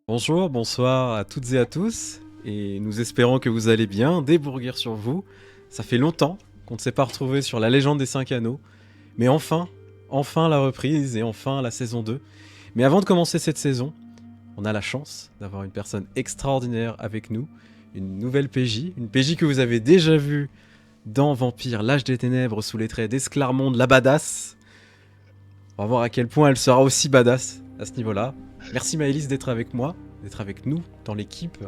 Bonjour, bonsoir à toutes et à tous, et nous espérons que vous allez bien, des bourguières sur vous. Ça fait longtemps qu'on ne s'est pas retrouvé sur la légende des 5 anneaux, mais enfin la reprise et enfin la saison 2. Mais avant de commencer cette saison, on a la chance d'avoir une personne extraordinaire avec nous, une nouvelle PJ, une PJ que vous avez déjà vue dans Vampire, l'âge des ténèbres sous les traits d'Esclarmonde, la badass. On va voir à quel point elle sera aussi badass à ce niveau-là. Merci Maëlys d'être avec moi, d'être avec nous dans l'équipe.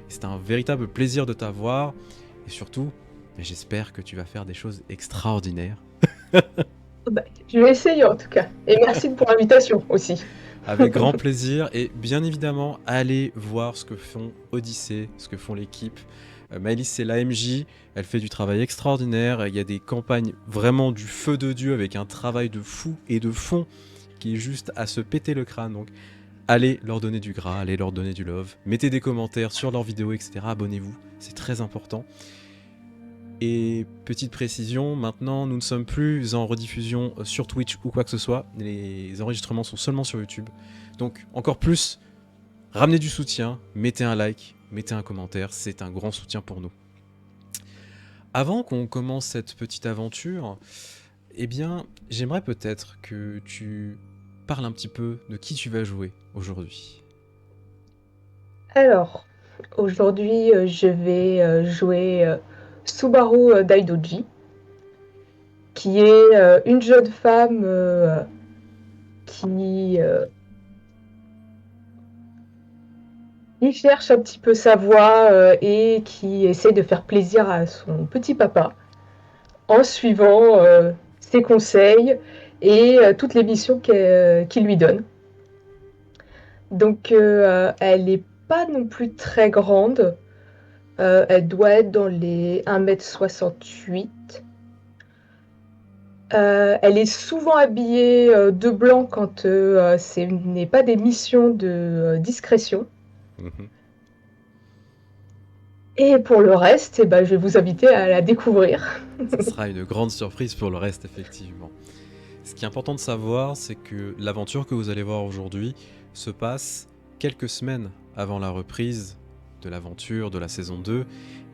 C'est un véritable plaisir de t'avoir. Et surtout, j'espère que tu vas faire des choses extraordinaires. Bah, je vais essayer en tout cas. Et merci pour l'invitation aussi. Avec grand plaisir. Et bien évidemment, allez voir ce que font Odyssée, ce que font l'équipe. Maëlys, c'est l'AMJ. Elle fait du travail extraordinaire. Il y a des campagnes vraiment du feu de Dieu avec un travail de fou et de fond qui est juste à se péter le crâne. Donc, allez leur donner du gras, allez leur donner du love. Mettez des commentaires sur leurs vidéos, etc. Abonnez-vous, c'est très important. Et petite précision, maintenant nous ne sommes plus en rediffusion sur Twitch ou quoi que ce soit. Les enregistrements sont seulement sur YouTube. Donc encore plus, ramenez du soutien, mettez un like, mettez un commentaire, c'est un grand soutien pour nous. Avant qu'on commence cette petite aventure, eh bien, j'aimerais peut-être que tu parles un petit peu de qui tu vas jouer aujourd'hui. Alors, aujourd'hui, je vais jouer Subaru Daidoji, qui est une jeune femme qui, euh, qui cherche un petit peu sa voie et qui essaie de faire plaisir à son petit papa en suivant ses conseils et toutes les missions qu'il lui donne. Donc, elle n'est pas non plus très grande. Elle doit être dans les 1,68 m. Elle est souvent habillée de blanc quand ce n'est pas des missions de discrétion. Mhm. Et pour le reste, eh ben, je vais vous inviter à la découvrir. Ça sera une grande surprise pour le reste, effectivement. Ce qui est important de savoir, c'est que l'aventure que vous allez voir aujourd'hui se passe quelques semaines avant la reprise de l'aventure de la saison 2,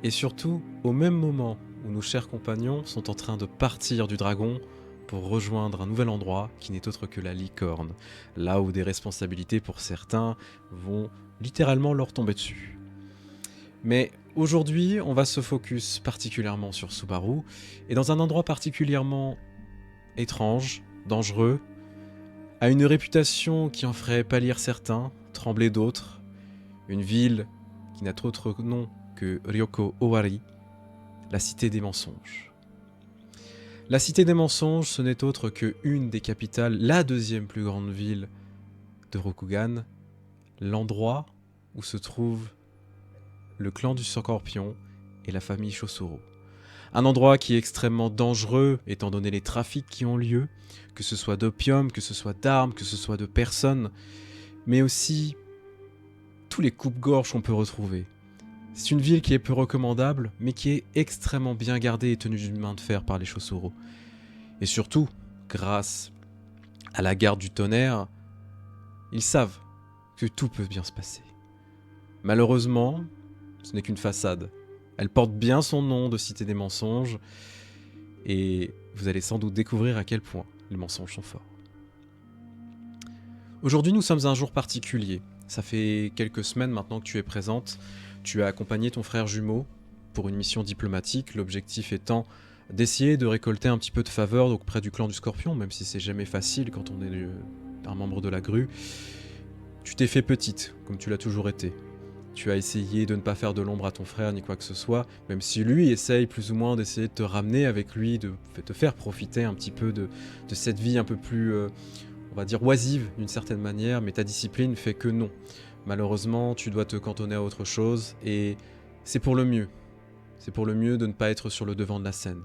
et surtout au même moment où nos chers compagnons sont en train de partir du dragon pour rejoindre un nouvel endroit qui n'est autre que la licorne, là où des responsabilités pour certains vont littéralement leur tomber dessus. Mais aujourd'hui, on va se focus particulièrement sur Subaru, et dans un endroit particulièrement étrange, dangereux, a une réputation qui en ferait pâlir certains, trembler d'autres, une ville qui n'a d'autre nom que Ryoko Owari, la cité des mensonges. La cité des mensonges, ce n'est autre que une des capitales, la deuxième plus grande ville de Rokugan, l'endroit où se trouve le clan du Scorpion et la famille Chosuro. Un endroit qui est extrêmement dangereux étant donné les trafics qui ont lieu, que ce soit d'opium, que ce soit d'armes, que ce soit de personnes, mais aussi tous les coupes-gorges qu'on peut retrouver. C'est une ville qui est peu recommandable, mais qui est extrêmement bien gardée et tenue d'une main de fer par les Chosuro. Et surtout, grâce à la garde du tonnerre, ils savent que tout peut bien se passer. Malheureusement, ce n'est qu'une façade. Elle porte bien son nom de Cité des mensonges, et vous allez sans doute découvrir à quel point les mensonges sont forts. Aujourd'hui, nous sommes un jour particulier. Ça fait quelques semaines maintenant que tu es présente. Tu as accompagné ton frère jumeau pour une mission diplomatique, l'objectif étant d'essayer de récolter un petit peu de faveur auprès du clan du Scorpion, même si c'est jamais facile quand on est un membre de la grue. Tu t'es fait petite, comme tu l'as toujours été. Tu as essayé de ne pas faire de l'ombre à ton frère ni quoi que ce soit, même si lui essaye plus ou moins d'essayer de te ramener avec lui, de te faire profiter un petit peu de cette vie un peu plus, on va dire, oisive d'une certaine manière, mais ta discipline fait que non. Malheureusement, tu dois te cantonner à autre chose, et c'est pour le mieux. C'est pour le mieux de ne pas être sur le devant de la scène.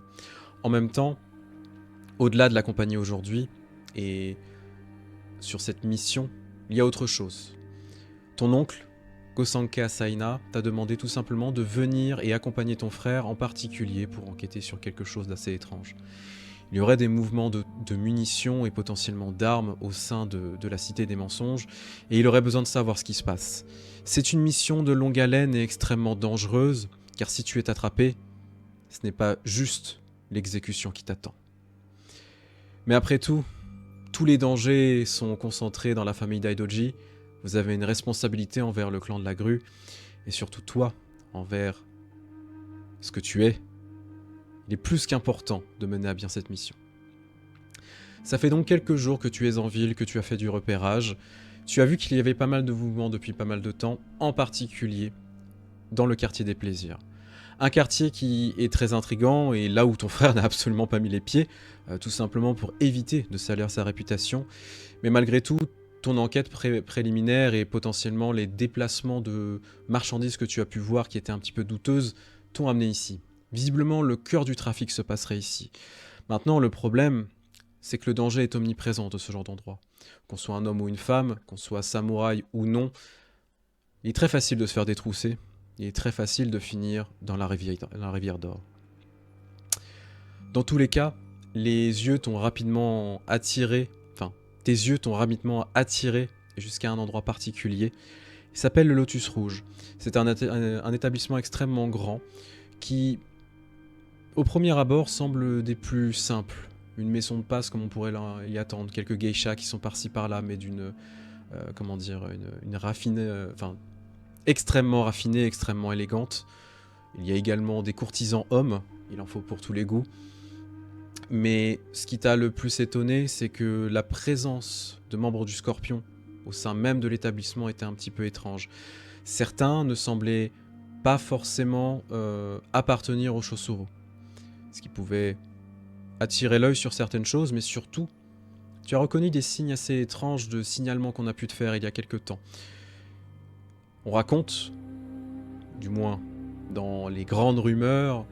En même temps, au-delà de l'accompagner aujourd'hui, et sur cette mission, il y a autre chose. Ton oncle, Gosanke Asaina, t'a demandé tout simplement de venir et accompagner ton frère en particulier pour enquêter sur quelque chose d'assez étrange. Il y aurait des mouvements de munitions et potentiellement d'armes au sein de la Cité des Mensonges, et il aurait besoin de savoir ce qui se passe. C'est une mission de longue haleine et extrêmement dangereuse, car si tu es attrapé, ce n'est pas juste l'exécution qui t'attend. Mais après tout, tous les dangers sont concentrés dans la famille Daidoji. Vous avez une responsabilité envers le clan de la grue, et surtout toi, envers ce que tu es. Il est plus qu'important de mener à bien cette mission. Ça fait donc quelques jours que tu es en ville, que tu as fait du repérage. Tu as vu qu'il y avait pas mal de mouvements depuis pas mal de temps, en particulier dans le quartier des plaisirs. Un quartier qui est très intriguant et là où ton frère n'a absolument pas mis les pieds, tout simplement pour éviter de salir sa réputation. Mais malgré tout, ton enquête préliminaire et potentiellement les déplacements de marchandises que tu as pu voir qui étaient un petit peu douteuses t'ont amené ici. Visiblement, le cœur du trafic se passerait ici. Maintenant, le problème, c'est que le danger est omniprésent de ce genre d'endroit. Qu'on soit un homme ou une femme, qu'on soit samouraï ou non, il est très facile de se faire détrousser. Il est très facile de finir dans la rivière d'or. Dans tous les cas, les yeux t'ont rapidement attiré, tes yeux t'ont rapidement attiré jusqu'à un endroit particulier. Il s'appelle le Lotus Rouge. C'est un établissement extrêmement grand qui, au premier abord, semble des plus simples. Une maison de passe comme on pourrait y attendre, quelques geishas qui sont par-ci par-là, mais d'une, une raffinée, extrêmement raffinée, extrêmement élégante. Il y a également des courtisans hommes, il en faut pour tous les goûts. Mais ce qui t'a le plus étonné, c'est que la présence de membres du Scorpion au sein même de l'établissement était un petit peu étrange. Certains ne semblaient pas forcément appartenir au Chosuru, ce qui pouvait attirer l'œil sur certaines choses, mais surtout, tu as reconnu des signes assez étranges de signalement qu'on a pu te faire il y a quelque temps. On raconte, du moins dans les grandes rumeurs,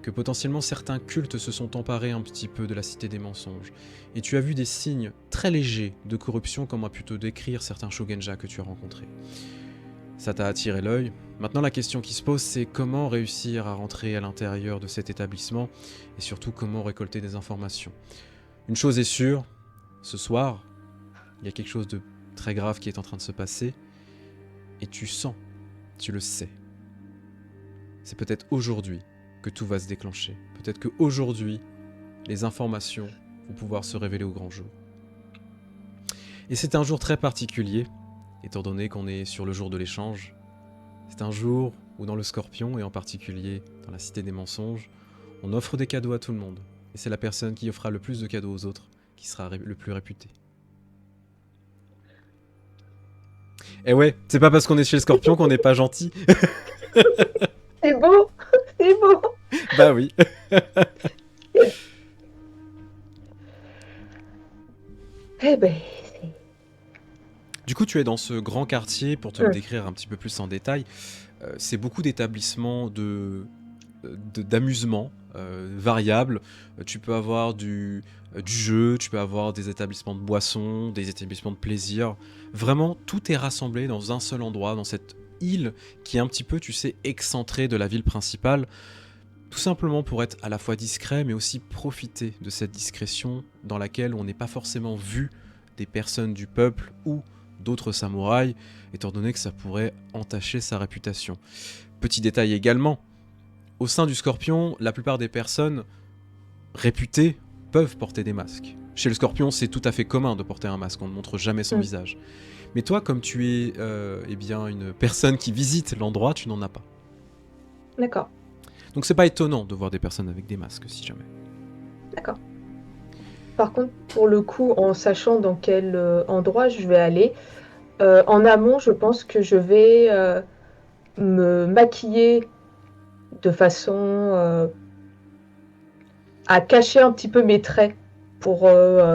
que potentiellement certains cultes se sont emparés un petit peu de la Cité des Mensonges. Et tu as vu des signes très légers de corruption comme a pu te décrire certains shogunja que tu as rencontrés. Ça t'a attiré l'œil. Maintenant la question qui se pose, c'est comment réussir à rentrer à l'intérieur de cet établissement et surtout comment récolter des informations. Une chose est sûre, ce soir, il y a quelque chose de très grave qui est en train de se passer et tu sens, tu le sais. C'est peut-être aujourd'hui que tout va se déclencher. Peut-être qu'aujourd'hui, les informations vont pouvoir se révéler au grand jour. Et c'est un jour très particulier, étant donné qu'on est sur le jour de l'échange. C'est un jour où dans le Scorpion, et en particulier dans la Cité des Mensonges, on offre des cadeaux à tout le monde. Et c'est la personne qui offrira le plus de cadeaux aux autres qui sera le plus réputée. Et ouais, c'est pas parce qu'on est chez le Scorpion qu'on n'est pas gentil. C'est beau, c'est beau. Bah oui. Eh ben, Du coup, tu es dans ce grand quartier, pour te le décrire un petit peu plus en détail. C'est beaucoup d'établissements d'amusement variables. Tu peux avoir du jeu, tu peux avoir des établissements de boissons, des établissements de plaisir. Vraiment, tout est rassemblé dans un seul endroit, dans cette île qui est un petit peu, tu sais, excentrée de la ville principale. Tout simplement pour être à la fois discret, mais aussi profiter de cette discrétion dans laquelle on n'est pas forcément vu des personnes du peuple ou d'autres samouraïs, étant donné que ça pourrait entacher sa réputation. Petit détail également, au sein du Scorpion, la plupart des personnes réputées peuvent porter des masques. Chez le Scorpion, c'est tout à fait commun de porter un masque, on ne montre jamais son visage. Mais toi, comme tu es une personne qui visite l'endroit, tu n'en as pas. D'accord. Donc c'est pas étonnant de voir des personnes avec des masques, si jamais. D'accord. Par contre, pour le coup, en sachant dans quel endroit je vais aller, en amont, je pense que je vais me maquiller de façon à cacher un petit peu mes traits, pour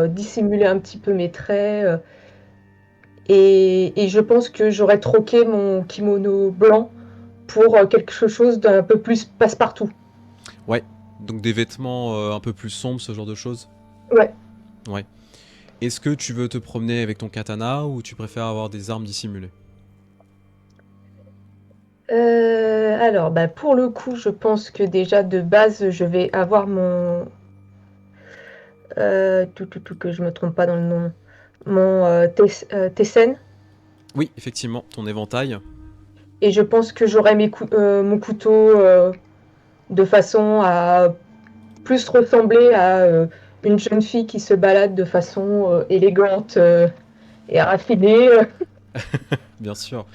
dissimuler un petit peu mes traits. Et je pense que j'aurais troqué mon kimono blanc pour quelque chose d'un peu plus passe-partout. Ouais, donc des vêtements un peu plus sombres, ce genre de choses. Ouais. Ouais. Est-ce que tu veux te promener avec ton katana ou tu préfères avoir des armes dissimulées? Alors, pour le coup, je pense que déjà de base, je vais avoir Que je me trompe pas dans le nom. Mon Tessen. Oui, effectivement, ton éventail. Et je pense que j'aurai mon couteau de façon à plus ressembler à une jeune fille qui se balade de façon élégante et raffinée. Bien sûr.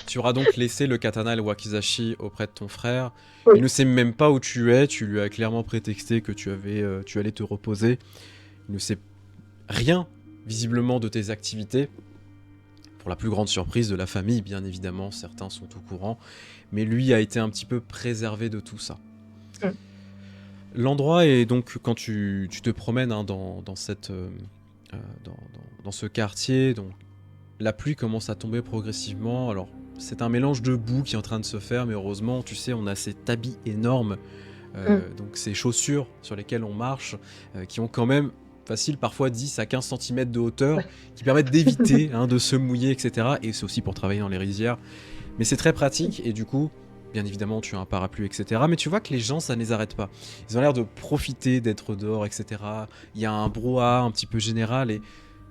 Tu auras donc laissé le katana et le wakizashi auprès de ton frère. Il Oui. ne sait même pas où tu es. Tu lui as clairement prétexté que tu allais te reposer. Il ne sait rien, visiblement, de tes activités. Pour la plus grande surprise de la famille, bien évidemment, certains sont au courant. Mais lui a été un petit peu préservé de tout ça. Mm. L'endroit est donc, quand tu te promènes hein, dans ce quartier, donc, la pluie commence à tomber progressivement. Alors, c'est un mélange de boue qui est en train de se faire, mais heureusement, tu sais, on a cet habit énorme, Mm. donc ces chaussures sur lesquelles on marche, qui ont quand même facile parfois 10 à 15 cm de hauteur, Ouais. qui permettent d'éviter hein, de se mouiller, etc. Et c'est aussi pour travailler dans les rizières. Mais c'est très pratique, et du coup, bien évidemment, tu as un parapluie, etc. Mais tu vois que les gens, ça ne les arrête pas. Ils ont l'air de profiter d'être dehors, etc. Il y a un brouhaha un petit peu général, et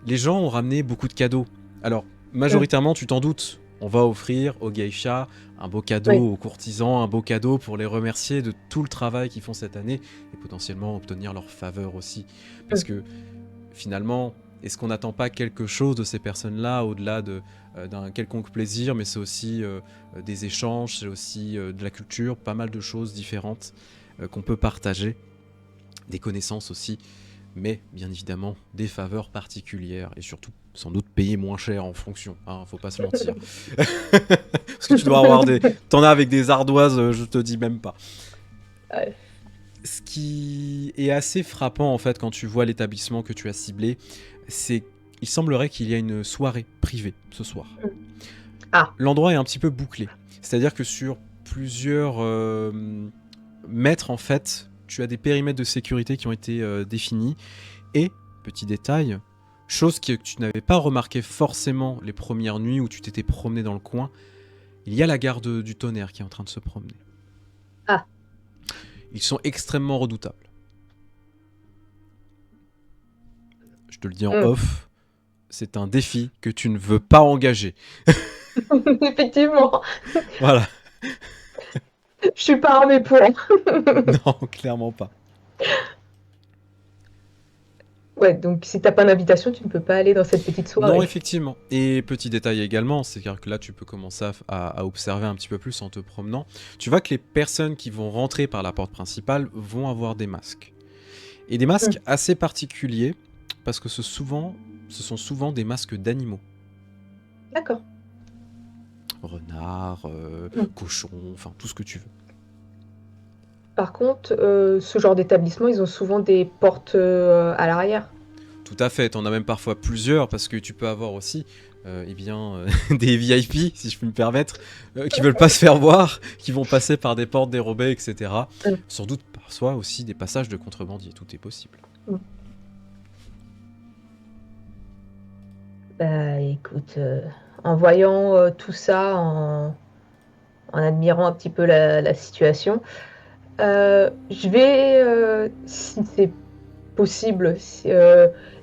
les gens ont ramené beaucoup de cadeaux. Alors, majoritairement, tu t'en doutes, on va offrir aux geishas un beau cadeau, Oui. aux courtisans, un beau cadeau pour les remercier de tout le travail qu'ils font cette année et potentiellement obtenir leur faveur aussi. Parce Mm. que finalement, est-ce qu'on n'attend pas quelque chose de ces personnes-là au-delà d'un quelconque plaisir, mais c'est aussi des échanges, c'est aussi de la culture, pas mal de choses différentes qu'on peut partager, des connaissances aussi, mais bien évidemment des faveurs particulières et surtout sans doute payer moins cher en fonction, hein, faut pas se mentir. Parce que tu dois avoir des... T'en as avec des ardoises, je te dis même pas. Ouais. Ce qui est assez frappant en fait quand tu vois l'établissement que tu as ciblé, c'est il semblerait qu'il y a une soirée privée ce soir. Mm. Ah. L'endroit est un petit peu bouclé, c'est-à-dire que sur plusieurs mètres en fait, tu as des périmètres de sécurité qui ont été définis et petit détail, chose que tu n'avais pas remarqué forcément les premières nuits où tu t'étais promené dans le coin, il y a la garde du tonnerre qui est en train de se promener. Ah. Ils sont extrêmement redoutables. Je te le dis en Mm. off, c'est un défi que tu ne veux pas engager. Effectivement, Voilà. je suis pas armée pour. Non, clairement pas. Ouais, donc si t'as pas d'invitation, tu ne peux pas aller dans cette petite Non, soirée. effectivement. Et petit détail également, c'est que là, tu peux commencer à observer un petit peu plus en te promenant. Tu vois que les personnes qui vont rentrer par la porte principale vont avoir des masques. Et des masques Mm. assez particuliers, parce que ce sont souvent des masques d'animaux. D'accord. Renards, Mm. cochons, enfin tout ce que tu veux. Par contre, ce genre d'établissement, ils ont souvent des portes à l'arrière. Tout à fait, t'en as même parfois plusieurs, parce que tu peux avoir aussi des VIP, si je puis me permettre, qui veulent pas se faire voir, qui vont passer par des portes dérobées, etc. Mm. Sans doute parfois aussi des passages de contrebandiers, tout est possible. Mm. Bah écoute, en voyant tout ça, en admirant un petit peu la situation, je vais, si c'est possible,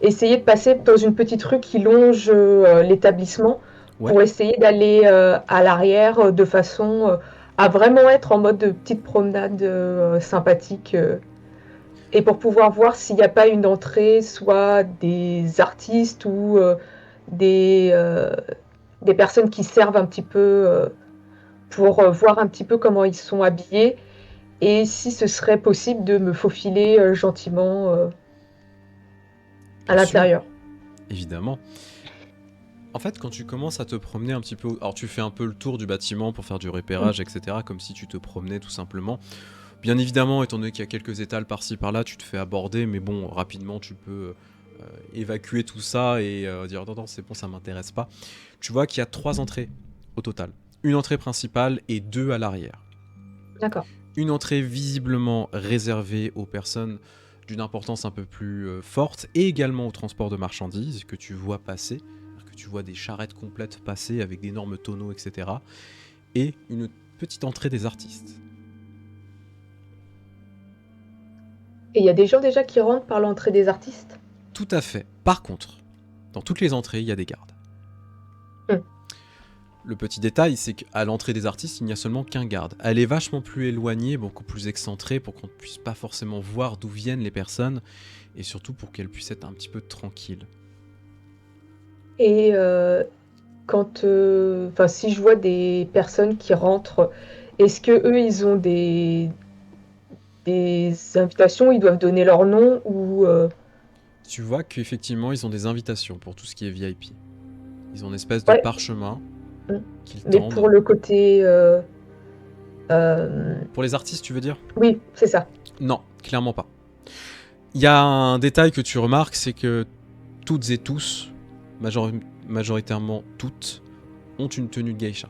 essayer de passer dans une petite rue qui longe l'établissement Ouais, pour essayer d'aller à l'arrière de façon à vraiment être en mode de petite promenade sympathique et pour pouvoir voir s'il n'y a pas une entrée, soit des artistes ou des, euh, des personnes qui servent un petit peu pour voir un petit peu comment ils sont habillés et si ce serait possible de me faufiler gentiment à bien sûr, l'intérieur. évidemment. En fait, quand tu commences à te promener un petit peu, alors tu fais un peu le tour du bâtiment pour faire du Mm. repérage, etc., comme si tu te promenais tout simplement. Bien évidemment, étant donné qu'il y a quelques étals par-ci par-là, tu te fais aborder, mais bon, rapidement, tu peux évacuer tout ça et dire non, non, c'est bon, ça m'intéresse pas. Tu vois qu'il y a 3 entrées au total. Une entrée principale et 2 à l'arrière. D'accord. Une entrée visiblement réservée aux personnes d'une importance un peu plus forte et également au transport de marchandises que tu vois passer, que tu vois des charrettes complètes passer avec d'énormes tonneaux, etc. Et une petite entrée des artistes. Et il y a des gens déjà qui rentrent par l'entrée des artistes? Tout à fait. Par contre, dans toutes les entrées, il y a des gardes. Hmm. Le petit détail, c'est qu'à l'entrée des artistes, il n'y a seulement qu'un garde. Elle est vachement plus éloignée, beaucoup plus excentrée, pour qu'on ne puisse pas forcément voir d'où viennent les personnes, et surtout pour qu'elles puissent être un petit peu tranquilles. Et quand, enfin, si je vois des personnes qui rentrent, est-ce que eux, ils ont des invitations, ils doivent donner leur nom ou Tu vois qu'effectivement, ils ont des invitations pour tout ce qui est VIP. Ils ont une espèce de ouais, parchemin mm. qu'ils Mais tendent. pour le côté, euh, Pour les artistes, tu veux dire? oui, c'est ça. Non, clairement pas. Il y a un détail que tu remarques, c'est que toutes et tous, majoritairement toutes, ont une tenue de geisha,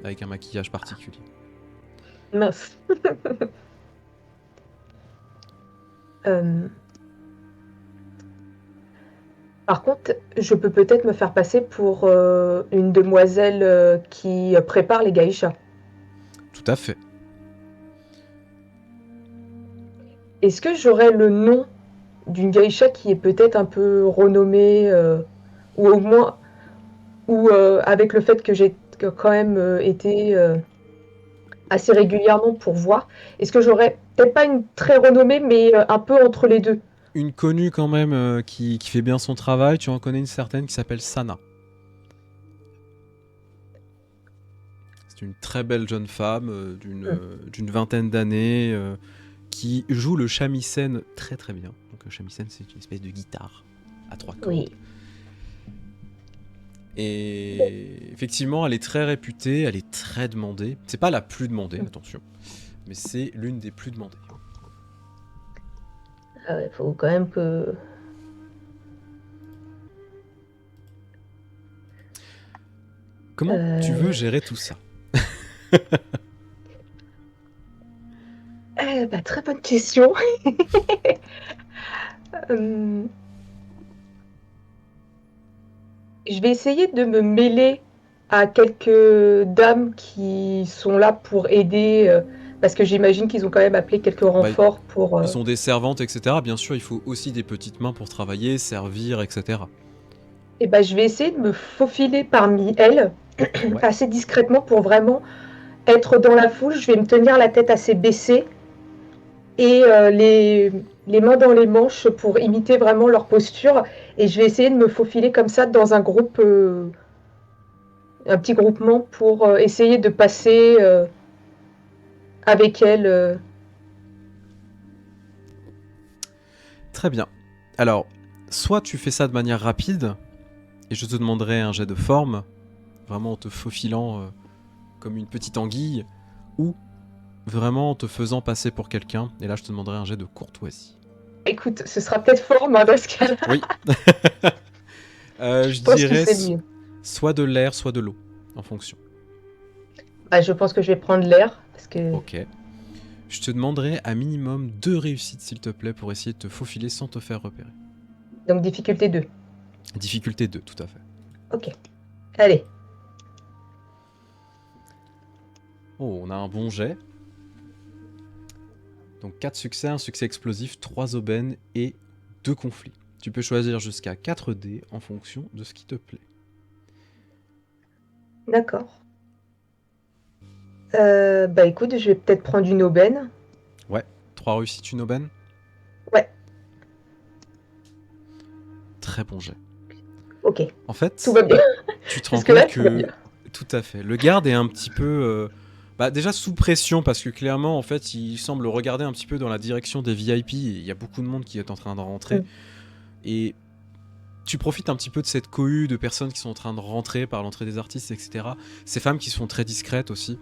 avec un maquillage particulier. Mince. Euh, Par contre, je peux peut-être me faire passer pour une demoiselle qui prépare les geishas. Tout à fait. Est-ce que j'aurais le nom d'une geisha qui est peut-être un peu renommée ou au moins ou avec le fait que j'ai quand même été assez régulièrement pour voir, est-ce que j'aurais peut-être pas une très renommée mais un peu entre les deux? Une connue quand même qui fait bien son travail, tu en connais une certaine qui s'appelle Sana. C'est une très belle jeune femme d'une vingtaine d'années qui joue le shamisen très très bien. Donc le shamisen, c'est une espèce de guitare à 3 cordes. Oui. Et effectivement, elle est très réputée, elle est très demandée. C'est pas la plus demandée, attention, mais c'est l'une des plus demandées. Ah ouais, faut quand même que... Comment tu veux gérer tout ça? Bah, très bonne question. Je vais essayer de me mêler à quelques dames qui sont là pour aider, parce que j'imagine qu'ils ont quand même appelé quelques Bah, renforts pour... ils sont des servantes, etc. Bien sûr, il faut aussi des petites mains pour travailler, servir, etc. Et bah, je vais essayer de me faufiler parmi elles, Ouais. assez discrètement pour vraiment être dans la foule. Je vais me tenir la tête assez baissée et les mains dans les manches pour imiter vraiment leur posture. Et je vais essayer de me faufiler comme ça dans un groupe, un petit groupement pour essayer de passer avec elles. Très bien. Alors, soit tu fais ça de manière rapide, et je te demanderai un jet de forme, vraiment en te faufilant comme une petite anguille, ou vraiment en te faisant passer pour quelqu'un, et là je te demanderai un jet de courtoisie. Écoute, ce sera peut-être fort, moi, dans ce cas-là. Oui. Je pense que dirais c'est mieux. soit de l'air, soit de l'eau, en fonction. Bah, je pense que je vais prendre l'air, parce que... Ok. Je te demanderai à minimum 2 réussites, s'il te plaît, pour essayer de te faufiler sans te faire repérer. Donc, difficulté 2. Difficulté 2, tout à fait. Ok. Allez. Oh, on a un bon jet. Donc 4 succès, un succès explosif, 3 aubaines et 2 conflits. Tu peux choisir jusqu'à 4 dés en fonction de ce qui te plaît. D'accord. Bah, écoute, je vais peut-être prendre une aubaine. Ouais, 3 réussites, une aubaine. Ouais. Très bon jet. Ok. En fait, Tout va bien. tu te rends Jusque-là, compte tout va bien. tout à fait. Le garde est un petit peu, déjà sous pression parce que clairement, en fait, il semble regarder un petit peu dans la direction des VIP. Et il y a beaucoup de monde qui est en train de rentrer. Et tu profites un petit peu de cette cohue de personnes qui sont en train de rentrer par l'entrée des artistes, etc. Ces femmes qui sont très discrètes aussi.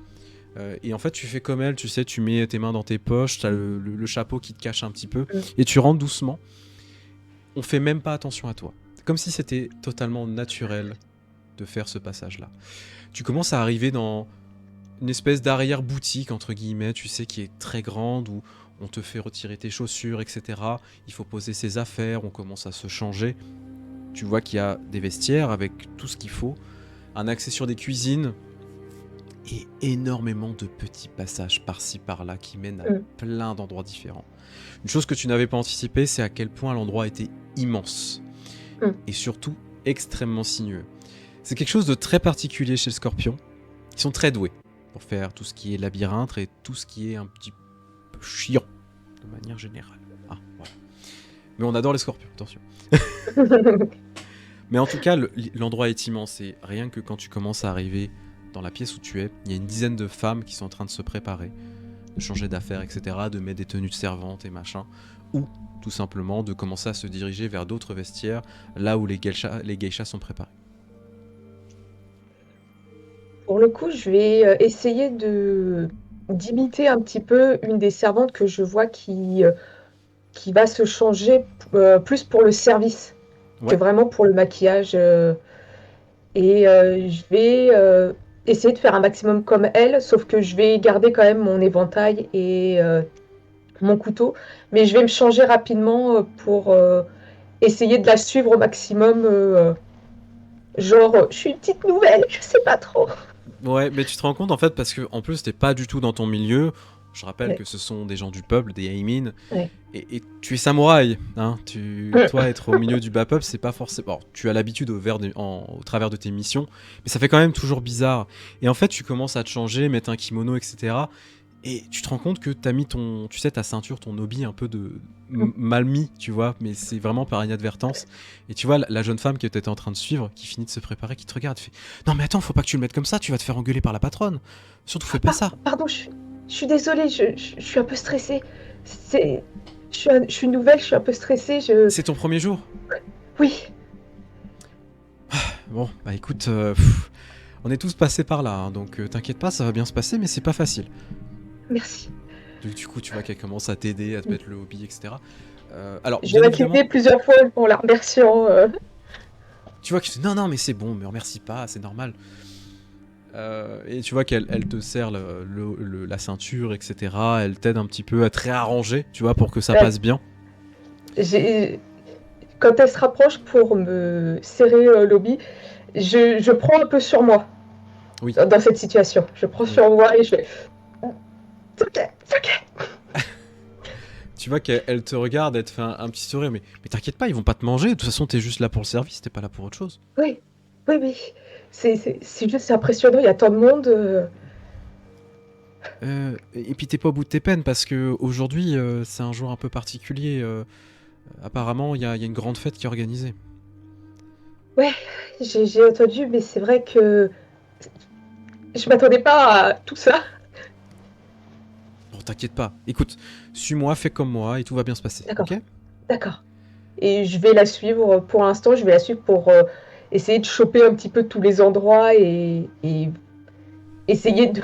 Et en fait, tu fais comme elles, tu sais, tu mets tes mains dans tes poches, tu as le chapeau qui te cache un petit peu, et tu rentres doucement. On fait même pas attention à toi. Comme si c'était totalement naturel de faire ce passage-là. Tu commences à arriver dans une espèce d'arrière-boutique, entre guillemets, tu sais, qui est très grande, où on te fait retirer tes chaussures, etc. Il faut poser ses affaires, on commence à se changer. Tu vois qu'il y a des vestiaires avec tout ce qu'il faut, un accès sur des cuisines, et énormément de petits passages par-ci par-là qui mènent à Mm. plein d'endroits différents. Une chose que tu n'avais pas anticipé, c'est à quel point l'endroit était immense Mm. et surtout extrêmement sinueux. C'est quelque chose de très particulier chez le Scorpion. Ils sont très doués pour faire tout ce qui est labyrinthe et tout ce qui est un petit peu chiant de manière générale. Ah, voilà. Mais on adore les Scorpions, attention. Mais en tout cas, l'endroit est immense et rien que quand tu commences à arriver dans la pièce où tu es, il y a une dizaine de femmes qui sont en train de se préparer, de changer d'affaires, etc., de mettre des tenues de servante et machin, ou tout simplement de commencer à se diriger vers d'autres vestiaires, là où les geishas sont préparés. Pour le coup, je vais essayer d'imiter un petit peu une des servantes que je vois qui va se changer plus pour le service que Ouais. vraiment pour le maquillage. Je vais essayer de faire un maximum comme elle, sauf que je vais garder quand même mon éventail et mon couteau, mais je vais me changer rapidement pour essayer de la suivre au maximum. Genre, je suis une petite nouvelle, je sais pas trop. Ouais, mais tu te rends compte en fait parce que en plus t'es pas du tout dans ton milieu. Je rappelle Ouais, que ce sont des gens du peuple, des Heimin, ouais. et tu es samouraï. Hein, toi, être au milieu du bas peuple, c'est pas forcément. Bon, tu as l'habitude au travers de tes missions, mais ça fait quand même toujours bizarre. Et en fait, tu commences à te changer, mettre un kimono, etc. Et tu te rends compte que t'as mis ta ceinture, ton obi un peu mal mis, tu vois, mais c'est vraiment par inadvertance. Et tu vois, la jeune femme que t'étais en train de suivre, qui finit de se préparer, qui te regarde, fait non mais attends, faut pas que tu le mettes comme ça, tu vas te faire engueuler par la patronne. Surtout fais pas ça. Pardon, je suis désolée, je suis un peu stressée. C'est, je suis nouvelle, je suis un peu stressée. C'est ton premier jour. Oui, Bon, bah écoute, on est tous passés par là, hein, donc t'inquiète pas, ça va bien se passer, mais c'est pas facile. merci. Du coup, tu vois qu'elle commence à t'aider, à te mettre le hobby, etc. Alors, Je bien vais évidemment, m'incliner plusieurs fois en la remerciant. tu vois que non, mais c'est bon, me remercie pas, c'est normal. Et tu vois qu'elle te serre la ceinture, etc. Elle t'aide un petit peu à te réarranger, tu vois, pour que ça Ouais. passe bien. Quand elle se rapproche pour me serrer l'obi, je prends un peu sur moi Oui. dans cette situation. Je prends Oui. sur moi et je fais. C'est ok, c'est ok. Tu vois qu'elle te regarde, elle te fait un petit sourire, mais t'inquiète pas, ils vont pas te manger. De toute façon, t'es juste là pour le service, t'es pas là pour autre chose. Oui, oui, oui. C'est juste c'est impressionnant, il y a tant de monde. Et puis t'es pas au bout de tes peines parce que aujourd'hui, c'est un jour un peu particulier. Apparemment, il y a une grande fête qui est organisée. Ouais, j'ai entendu, mais c'est vrai que je m'attendais pas à tout ça. Bon, t'inquiète pas. Écoute, suis-moi, fais comme moi et tout va bien se passer. D'accord, Ok? d'accord. Et je vais la suivre pour l'instant, je vais la suivre pour essayer de choper un petit peu tous les endroits et essayer de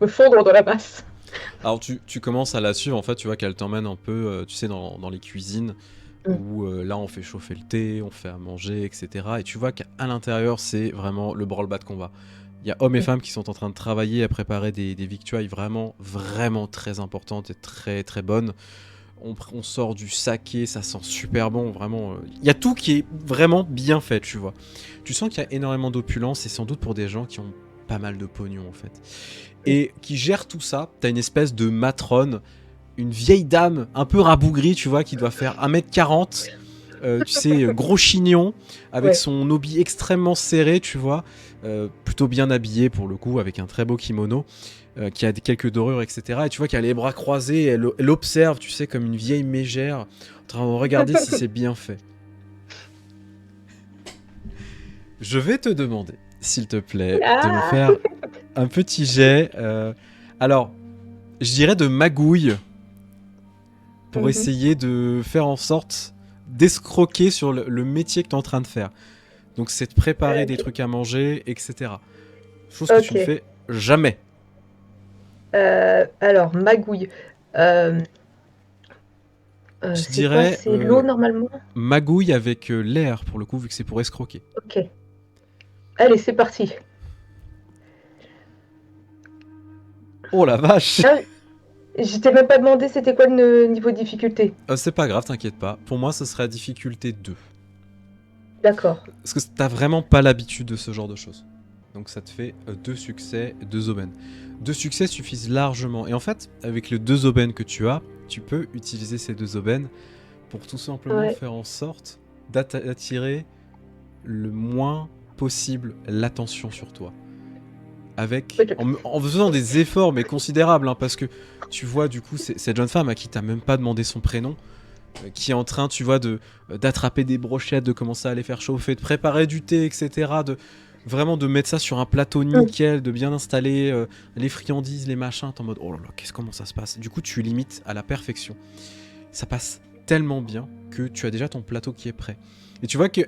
me fondre dans la masse. Alors tu commences à la suivre, en fait, tu vois qu'elle t'emmène un peu, tu sais, dans les cuisines, où là on fait chauffer le thé, on fait à manger, etc. Et tu vois qu'à l'intérieur, c'est vraiment le branle-bas de combat. Il y a hommes et femmes qui sont en train de travailler à préparer des victuailles vraiment, vraiment très importantes et très, très bonnes. On sort du saké, ça sent super bon, vraiment. Il y a tout qui est vraiment bien fait, tu vois. Tu sens qu'il y a énormément d'opulence et sans doute pour des gens qui ont pas mal de pognon, en fait. Et qui gère tout ça. T'as une espèce de matrone, une vieille dame un peu rabougrie, tu vois, qui doit faire 1m40. Tu sais, gros chignon, avec Ouais. son obi extrêmement serré, tu vois, plutôt bien habillé pour le coup, avec un très beau kimono, qui a quelques dorures, etc. Et tu vois qu'elle a les bras croisés, elle observe, tu sais, comme une vieille mégère, en train de regarder si c'est bien fait. Je vais te demander, s'il te plaît, de me faire un petit jet. Alors, je dirais de magouille, pour essayer de faire en sorte d'escroquer sur le métier que tu es en train de faire. Donc c'est de préparer des trucs à manger, etc. Chose que tu ne fais jamais. Alors, magouille. Je C'est quoi? dirais C'est l'eau normalement? magouille avec l'air, pour le coup, vu que c'est pour escroquer. Ok. Allez, c'est parti. Oh la vache! Ah, je t'ai même pas demandé c'était quoi le niveau de difficulté. C'est pas grave, t'inquiète pas. Pour moi, ce serait la difficulté 2. D'accord. Parce que t'as vraiment pas l'habitude de ce genre de choses. Donc ça te fait 2 succès, 2 aubaines. 2 succès suffisent largement. Et en fait, avec les 2 aubaines que tu as, tu peux utiliser ces 2 aubaines pour tout simplement Ouais. faire en sorte d'attirer le moins possible l'attention sur toi. Ouais, En faisant des efforts, mais considérables, hein, parce que tu vois, du coup, cette jeune femme à qui t'as même pas demandé son prénom, qui est en train, tu vois, d'attraper des brochettes, de commencer à les faire chauffer, de préparer du thé, etc. Vraiment de mettre ça sur un plateau Mm. nickel, de bien installer les friandises, les machins. T'es en mode, oh là là, comment ça se passe? Du coup, tu limites à la perfection. Ça passe tellement bien que tu as déjà ton plateau qui est prêt. Et tu vois que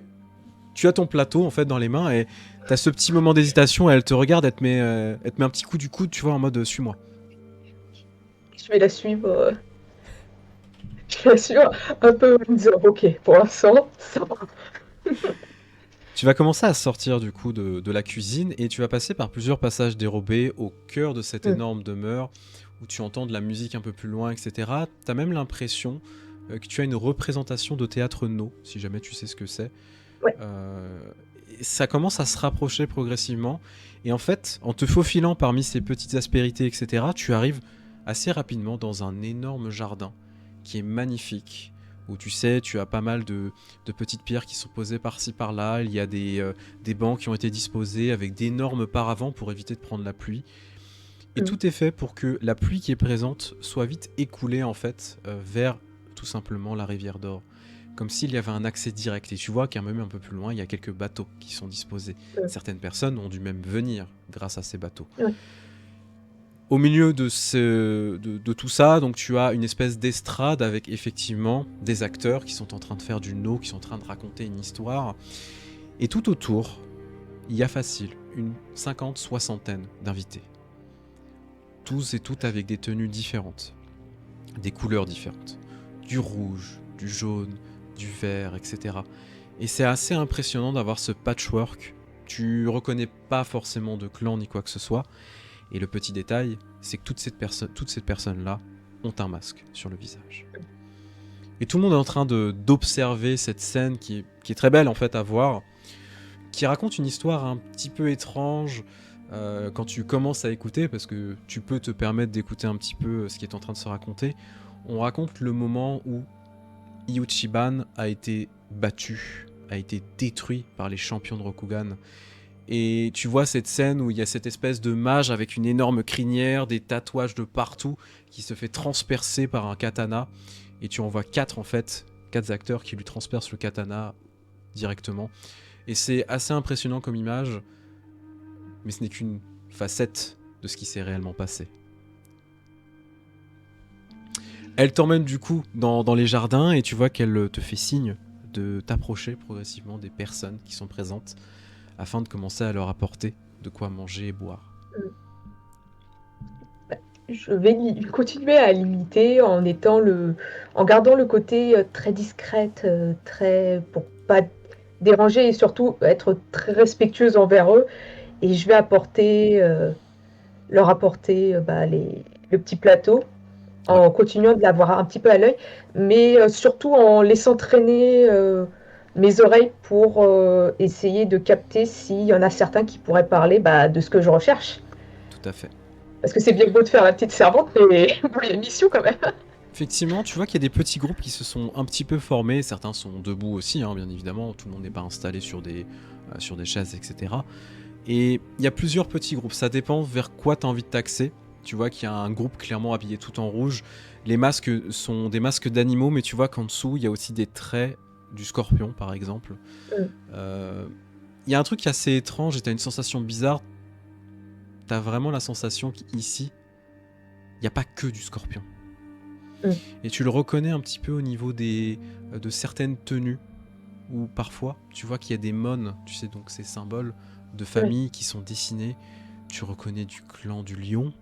tu as ton plateau en fait dans les mains et t'as ce petit moment d'hésitation. Elle te regarde, elle te met un petit coup du coude, tu vois, en mode suis-moi. Je vais la suivre. Je vais la suivre un peu en me disant, ok, pour l'instant, ça va. Tu vas commencer à sortir du coup de la cuisine et tu vas passer par plusieurs passages dérobés au cœur de cette Mm. énorme demeure où tu entends de la musique un peu plus loin, etc. T'as même l'impression que tu as une représentation de théâtre No, si jamais tu sais ce que c'est. Ouais. Euh, et ça commence à se rapprocher progressivement et en fait, en te faufilant parmi ces petites aspérités, etc., tu arrives assez rapidement dans un énorme jardin qui est magnifique, où tu sais, tu as pas mal de petites pierres qui sont posées par-ci par-là, il y a des bancs qui ont été disposés avec d'énormes paravents pour éviter de prendre la pluie. Et Mm. tout est fait pour que la pluie qui est présente soit vite écoulée en fait vers tout simplement la rivière d'Or. Comme s'il y avait un accès direct. Et tu vois qu'à même un peu plus loin, il y a quelques bateaux qui sont disposés. Mm. Certaines personnes ont dû même venir grâce à ces bateaux. Ouais. Au milieu de tout ça, donc tu as une espèce d'estrade avec effectivement des acteurs qui sont en train de faire du no, qui sont en train de raconter une histoire. Et tout autour, il y a facile une 50-60aine d'invités. Tous et toutes avec des tenues différentes, des couleurs différentes. Du rouge, du jaune, du vert, etc. Et c'est assez impressionnant d'avoir ce patchwork. Tu reconnais pas forcément de clan ni quoi que ce soit. Et le petit détail, c'est que toutes ces personnes-là ont un masque sur le visage. Et tout le monde est en train d'observer cette scène qui est très belle en fait à voir, qui raconte une histoire un petit peu étrange quand tu commences à écouter, parce que tu peux te permettre d'écouter un petit peu ce qui est en train de se raconter. On raconte le moment où Ichiban a été battu, a été détruit par les champions de Rokugan. Et tu vois cette scène où il y a cette espèce de mage avec une énorme crinière, des tatouages de partout, qui se fait transpercer par un katana. Et tu en vois 4 en fait, 4 acteurs qui lui transpercent le katana directement. Et c'est assez impressionnant comme image, mais ce n'est qu'une facette de ce qui s'est réellement passé. Elle t'emmène du coup dans les jardins et tu vois qu'elle te fait signe de t'approcher progressivement des personnes qui sont présentes afin de commencer à leur apporter de quoi manger et boire. Je vais continuer à limiter en gardant le côté très discrète, pour pas déranger et surtout être très respectueuse envers eux. Et je vais leur apporter le petit plateau en continuant de l'avoir un petit peu à l'œil, mais surtout en laissant traîner mes oreilles pour essayer de capter s'il y en a certains qui pourraient parler de ce que je recherche. Tout à fait. Parce que c'est bien beau de faire la petite servante, mais bon, il y a une mission quand même. Effectivement, tu vois qu'il y a des petits groupes qui se sont un petit peu formés. Certains sont debout aussi, hein, bien évidemment. Tout le monde n'est pas installé sur des chaises, etc. Et il y a plusieurs petits groupes. Ça dépend vers quoi tu as envie de t'axer. Tu vois qu'il y a un groupe clairement habillé tout en rouge. Les masques sont des masques d'animaux, mais tu vois qu'en dessous, il y a aussi des traits du scorpion, par exemple. Il y a un truc assez étrange et tu as une sensation bizarre. Tu as vraiment la sensation qu'ici, il n'y a pas que du scorpion. Et tu le reconnais un petit peu au niveau de certaines tenues, où parfois tu vois qu'il y a des mônes, tu sais, donc ces symboles de famille qui sont dessinés. Tu reconnais du clan du lion,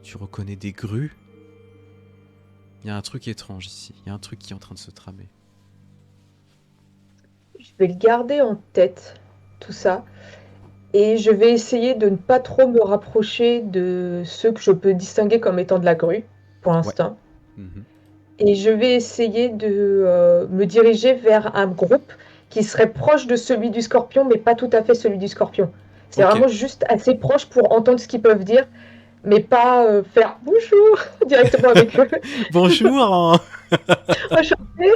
tu reconnais des grues. Il y a un truc étrange ici, il y a un truc qui est en train de se tramer. Je vais le garder en tête, tout ça. Et je vais essayer de ne pas trop me rapprocher de ceux que je peux distinguer comme étant de la grue, pour l'instant. Et je vais essayer de me diriger vers un groupe qui serait proche de celui du scorpion, mais pas tout à fait celui du scorpion. C'est Ok. vraiment juste assez proche pour entendre ce qu'ils peuvent dire, mais pas faire bonjour directement avec eux. Bonjour, hein. Enchanté.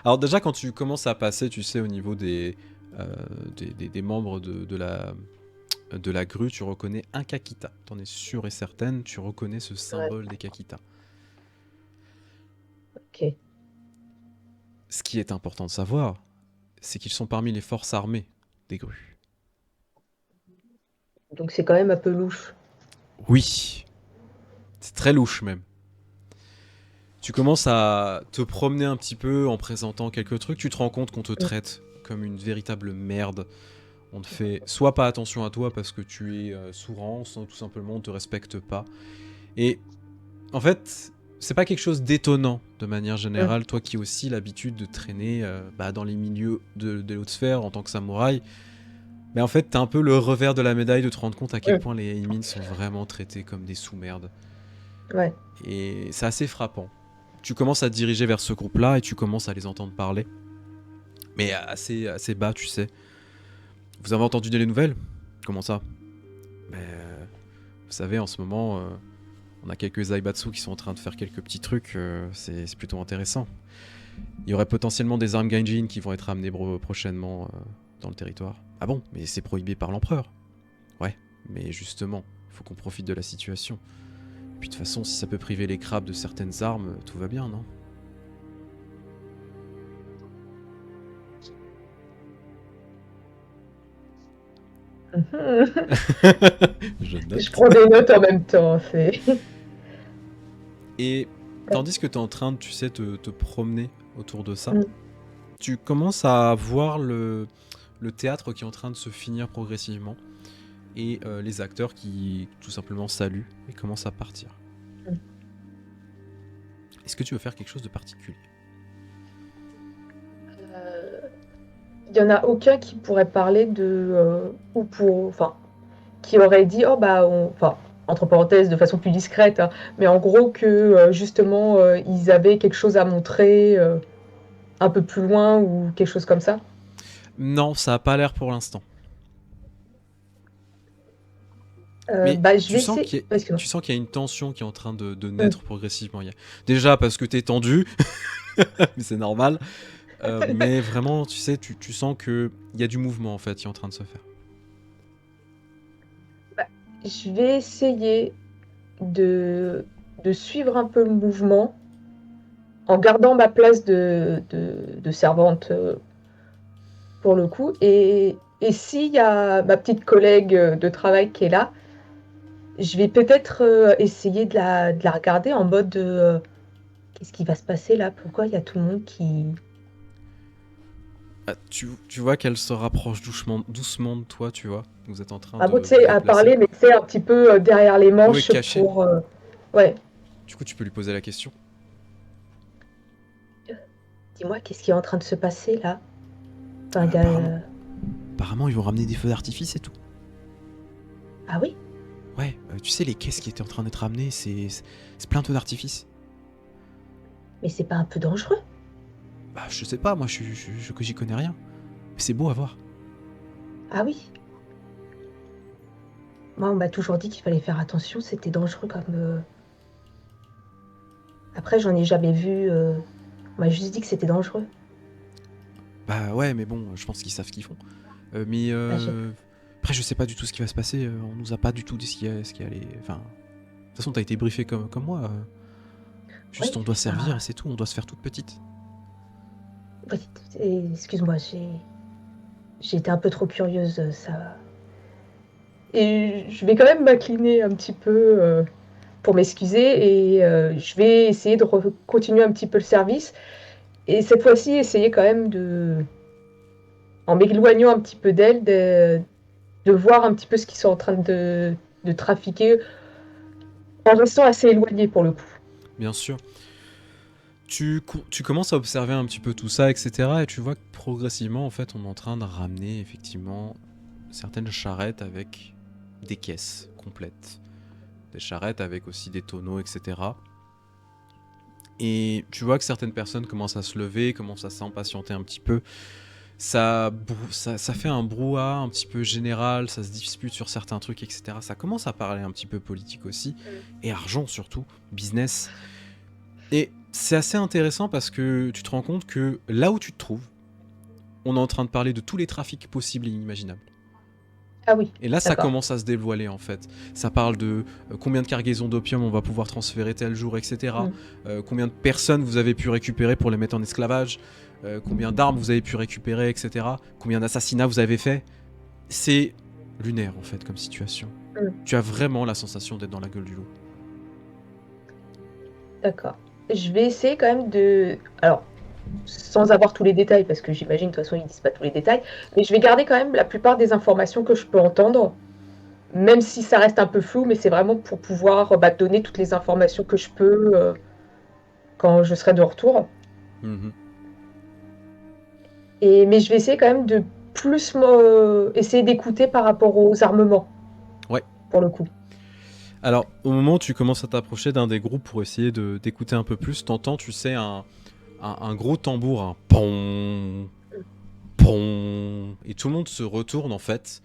Alors déjà, quand tu commences à passer, tu sais, au niveau euh, des membres de la grue, tu reconnais un Kakita. T'en es sûr et certaine, tu reconnais ce Ouais, symbole des Kakita. ok. Ce qui est important de savoir, c'est qu'ils sont parmi les forces armées des grues. Donc c'est quand même un peu louche. Oui, c'est très louche même. Tu commences à te promener un petit peu en présentant quelques trucs, tu te rends compte qu'on te Mm. traite comme une véritable merde. On ne fait soit pas attention à toi parce que tu es sous rang, soit tout simplement on te respecte pas. Et en fait, c'est pas quelque chose d'étonnant de manière Mm. générale, toi qui as aussi l'habitude de traîner dans les milieux de l'haute sphère en tant que samouraï. Mais en fait, t'as un peu le revers de la médaille de te rendre compte à quel Mm. point les Heimin sont vraiment traités comme des sous-merdes. Ouais. Et c'est assez frappant. Tu commences à te diriger vers ce groupe-là et tu commences à les entendre parler. Mais assez bas, tu sais. Vous avez entendu des nouvelles? Comment ça? Mais, vous savez, en ce moment, on a quelques Zaibatsu qui sont en train de faire quelques petits trucs. C'est plutôt intéressant. Il y aurait potentiellement des armes Gaijin qui vont être amenées prochainement dans le territoire. Ah bon? Mais c'est prohibé par l'empereur. Ouais, mais justement, il faut qu'on profite de la situation. Et puis de toute façon, si ça peut priver les crabes de certaines armes, tout va bien, non? Mhm. Je Je note. prends des notes en même temps. C'est. Et tandis que tu es en train de, tu sais, te promener autour de ça, Mm. tu commences à voir le théâtre qui est en train de se finir progressivement et les acteurs qui tout simplement saluent et commencent à partir. Mm. Est-ce que tu veux faire quelque chose de particulier? Il y en a aucun qui pourrait parler de ou pour, enfin, qui aurait dit oh bah, enfin, entre parenthèses, de façon plus discrète, hein, mais en gros que justement ils avaient quelque chose à montrer un peu plus loin ou quelque chose comme ça. Non, ça a pas l'air pour l'instant. Mais Bah, je vais essayer. tu Excuse-moi. sens qu'il y a une tension qui est en train de Mm. naître progressivement. Déjà parce que t'es tendu, mais c'est normal. Mais vraiment, tu sais, tu sens qu'il y a du mouvement en fait qui est en train de se faire. Bah, je vais essayer de, de suivre un peu le mouvement en gardant ma place de servante pour le coup. Et s'il y a ma petite collègue de travail qui est là, je vais peut-être essayer de la regarder en mode qu'est-ce qui va se passer là? Pourquoi il y a tout le monde qui. Ah, tu vois qu'elle se rapproche doucement de toi, tu vois. Vous êtes en train Ah de bon, tu vous sais, à déplacer. parler, mais tu sais, un petit peu derrière les Oui, manches caché. pour. Ouais, Du coup, tu peux lui poser la question. dis-moi, qu'est-ce qui est en train de se passer là? Enfin, il y a. Apparemment, ils vont ramener des feux d'artifice et tout. Ah oui? Ouais, tu sais, les caisses qui étaient en train d'être ramenées, c'est plein de feux d'artifice. Mais c'est pas un peu dangereux? Bah, je sais pas, moi, que j'y connais rien. Mais c'est beau à voir. Ah oui? Moi, on m'a toujours dit qu'il fallait faire attention, c'était dangereux comme. Après, j'en ai jamais vu. On m'a juste dit que c'était dangereux. Bah ouais, mais bon, je pense qu'ils savent ce qu'ils font. Mais Bah, après, je sais pas du tout ce qui va se passer. On nous a pas du tout dit ce qui allait. Enfin, de toute façon, t'as été briefé comme moi. Oui, Juste, on doit servir et bah, c'est tout. On doit se faire toute petite. oui, excuse-moi, j'ai été un peu trop curieuse, ça. Et je vais quand même m'incliner un petit peu pour m'excuser et je vais essayer de continuer un petit peu le service. Et cette fois-ci, essayer quand même en m'éloignant un petit peu d'elle, de voir un petit peu ce qu'ils sont en train de trafiquer en restant assez éloigné pour le coup. Bien sûr. Tu commences à observer un petit peu tout ça, etc. Et tu vois que progressivement, en fait, on est en train de ramener effectivement certaines charrettes avec des caisses complètes. Des charrettes avec aussi des tonneaux, etc. Et tu vois que certaines personnes commencent à se lever, commencent à s'impatienter un petit peu. ça fait un brouhaha un petit peu général, ça se dispute sur certains trucs, etc. Ça commence à parler un petit peu politique aussi, et argent surtout, business. Et c'est assez intéressant parce que tu te rends compte que là où tu te trouves, on est en train de parler de tous les trafics possibles et inimaginables. Ah oui, Et là, ça d'accord. commence à se dévoiler en fait. Ça parle de combien de cargaisons d'opium on va pouvoir transférer tel jour, etc. Mm. Combien de personnes vous avez pu récupérer pour les mettre en esclavage, combien d'armes vous avez pu récupérer, etc. Combien d'assassinats vous avez fait. C'est lunaire en fait comme situation. Mm. Tu as vraiment la sensation d'être dans la gueule du loup. D'accord. Je vais essayer quand même de... Alors, sans avoir tous les détails, parce que j'imagine de toute façon ils disent pas tous les détails, mais je vais garder quand même la plupart des informations que je peux entendre, même si ça reste un peu flou, mais c'est vraiment pour pouvoir donner toutes les informations que je peux quand je serai de retour. Mhm. Mais je vais essayer quand même de plus essayer d'écouter par rapport aux armements, Ouais. pour le coup. Alors, au moment où tu commences à t'approcher d'un des groupes pour essayer d'écouter un peu plus, t'entends, tu sais, un gros tambour, un pom, pom, et tout le monde se retourne en fait,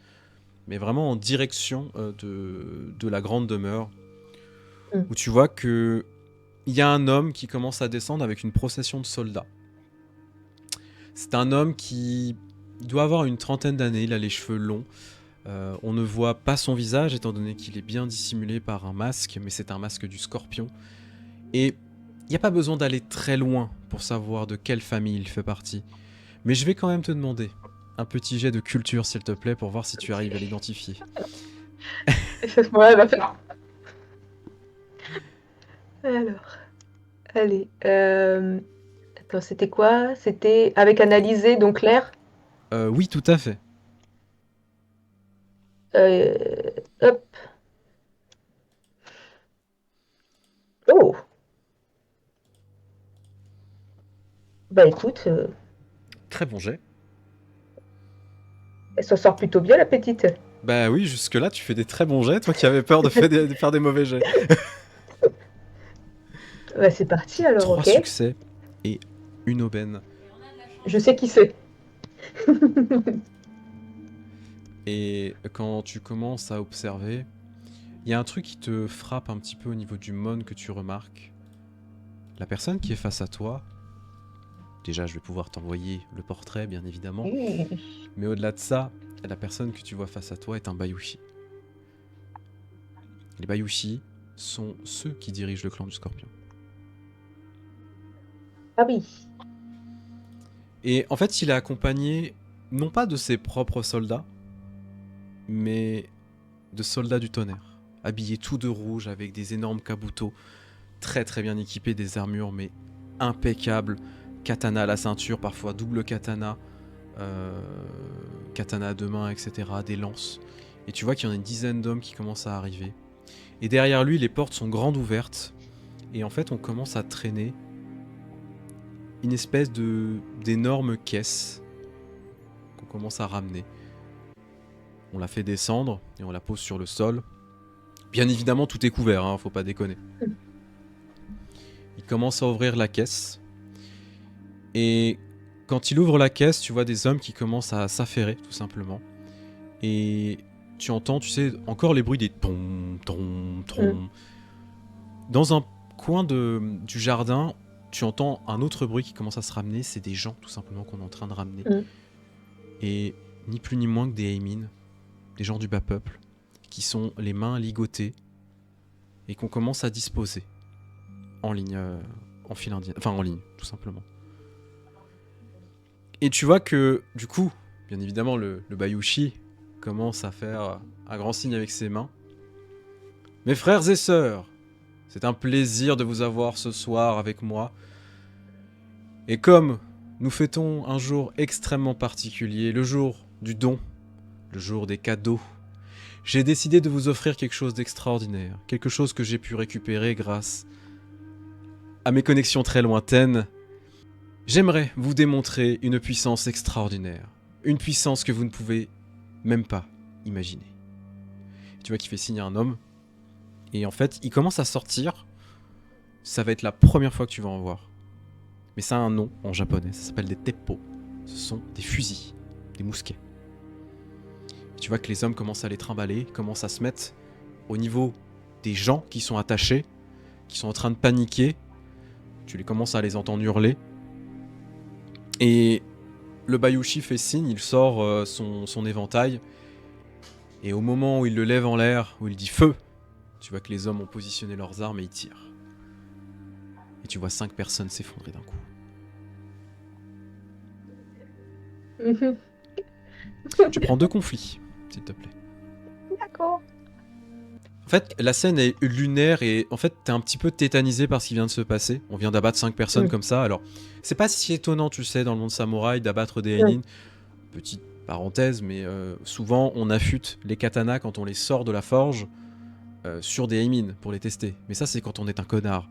mais vraiment en direction de la grande demeure, Mm. où tu vois que il y a un homme qui commence à descendre avec une procession de soldats. C'est un homme qui doit avoir une trentaine d'années, il a les cheveux longs. On ne voit pas son visage étant donné qu'il est bien dissimulé par un masque, mais c'est un masque du Scorpion. Et il n'y a pas besoin d'aller très loin pour savoir de quelle famille il fait partie. Mais je vais quand même te demander un petit jet de culture s'il te plaît pour voir si tu arrives à l'identifier. Ouais, va faire. Alors, allez. Attends, c'était quoi? C'était avec analyser, donc l'air. Oui, tout à fait. Hop. Oh, bah écoute, Très bon jet. elle s'en sort plutôt bien, la petite. Bah oui, jusque-là, tu fais des très bons jets, toi qui avais peur de faire des mauvais jets. Bah c'est parti alors, 3 ok. succès et une aubaine. Je sais qui c'est. Et quand tu commences à observer, il y a un truc qui te frappe un petit peu au niveau du mon que tu remarques. La personne qui est face à toi, déjà je vais pouvoir t'envoyer le portrait bien évidemment, mais au-delà de ça, la personne que tu vois face à toi est un Bayushi. Les Bayushi sont ceux qui dirigent le clan du Scorpion. Ah oui. Et en fait, il est accompagné non pas de ses propres soldats, mais de soldats du tonnerre, habillés tout de rouge avec des énormes kabutos, très très bien équipés, des armures mais impeccables, katana à la ceinture, parfois double katana, katana à deux mains, etc., des lances. Et tu vois qu'il y en a une dizaine d'hommes qui commencent à arriver. Et derrière lui, les portes sont grandes ouvertes, et en fait, on commence à traîner une espèce d'énorme caisse qu'on commence à ramener. On la fait descendre et on la pose sur le sol. Bien évidemment, tout est couvert, hein, faut pas déconner. Il commence à ouvrir la caisse. Et quand il ouvre la caisse, tu vois des hommes qui commencent à s'affairer, tout simplement. Et tu entends, tu sais, encore les bruits des tom, tom, tom. Dans un coin du jardin, tu entends un autre bruit qui commence à se ramener. C'est des gens, tout simplement, qu'on est en train de ramener. Et ni plus ni moins que des Heimin, des gens du bas peuple, qui sont les mains ligotées et qu'on commence à disposer en ligne, en file indienne, enfin en ligne, tout simplement. Et tu vois que, du coup, bien évidemment, le Bayushi commence à faire un grand signe avec ses mains. Mes frères et sœurs, c'est un plaisir de vous avoir ce soir avec moi. Et comme nous fêtons un jour extrêmement particulier, le jour du don, le jour des cadeaux, j'ai décidé de vous offrir quelque chose d'extraordinaire, quelque chose que j'ai pu récupérer grâce à mes connexions très lointaines. J'aimerais vous démontrer une puissance extraordinaire, une puissance que vous ne pouvez même pas imaginer. Tu vois qu'il fait signe à un homme, et en fait, il commence à sortir. Ça va être la première fois que tu vas en voir. Mais ça a un nom en japonais, ça s'appelle des teppo. ce sont des fusils, des mousquets. Et tu vois que les hommes commencent à les trimballer, commencent à se mettre au niveau des gens qui sont attachés, qui sont en train de paniquer. Tu les commences à les entendre hurler. Et le Bayushi fait signe, il sort son éventail. Et au moment où il le lève en l'air, où il dit feu, tu vois que les hommes ont positionné leurs armes et ils tirent. Et tu vois 5 personnes s'effondrer d'un coup. Mhm. Tu prends 2 conflits, s'il te plaît. D'accord. En fait, la scène est lunaire et en fait, t'es un petit peu tétanisé par ce qui vient de se passer. On vient d'abattre 5 personnes Mm. comme ça. Alors, c'est pas si étonnant, tu sais, dans le monde samouraï, d'abattre des Mm. Henin. Petite parenthèse, mais souvent, on affûte les katanas quand on les sort de la forge sur des Heimin pour les tester. Mais ça, c'est quand on est un connard.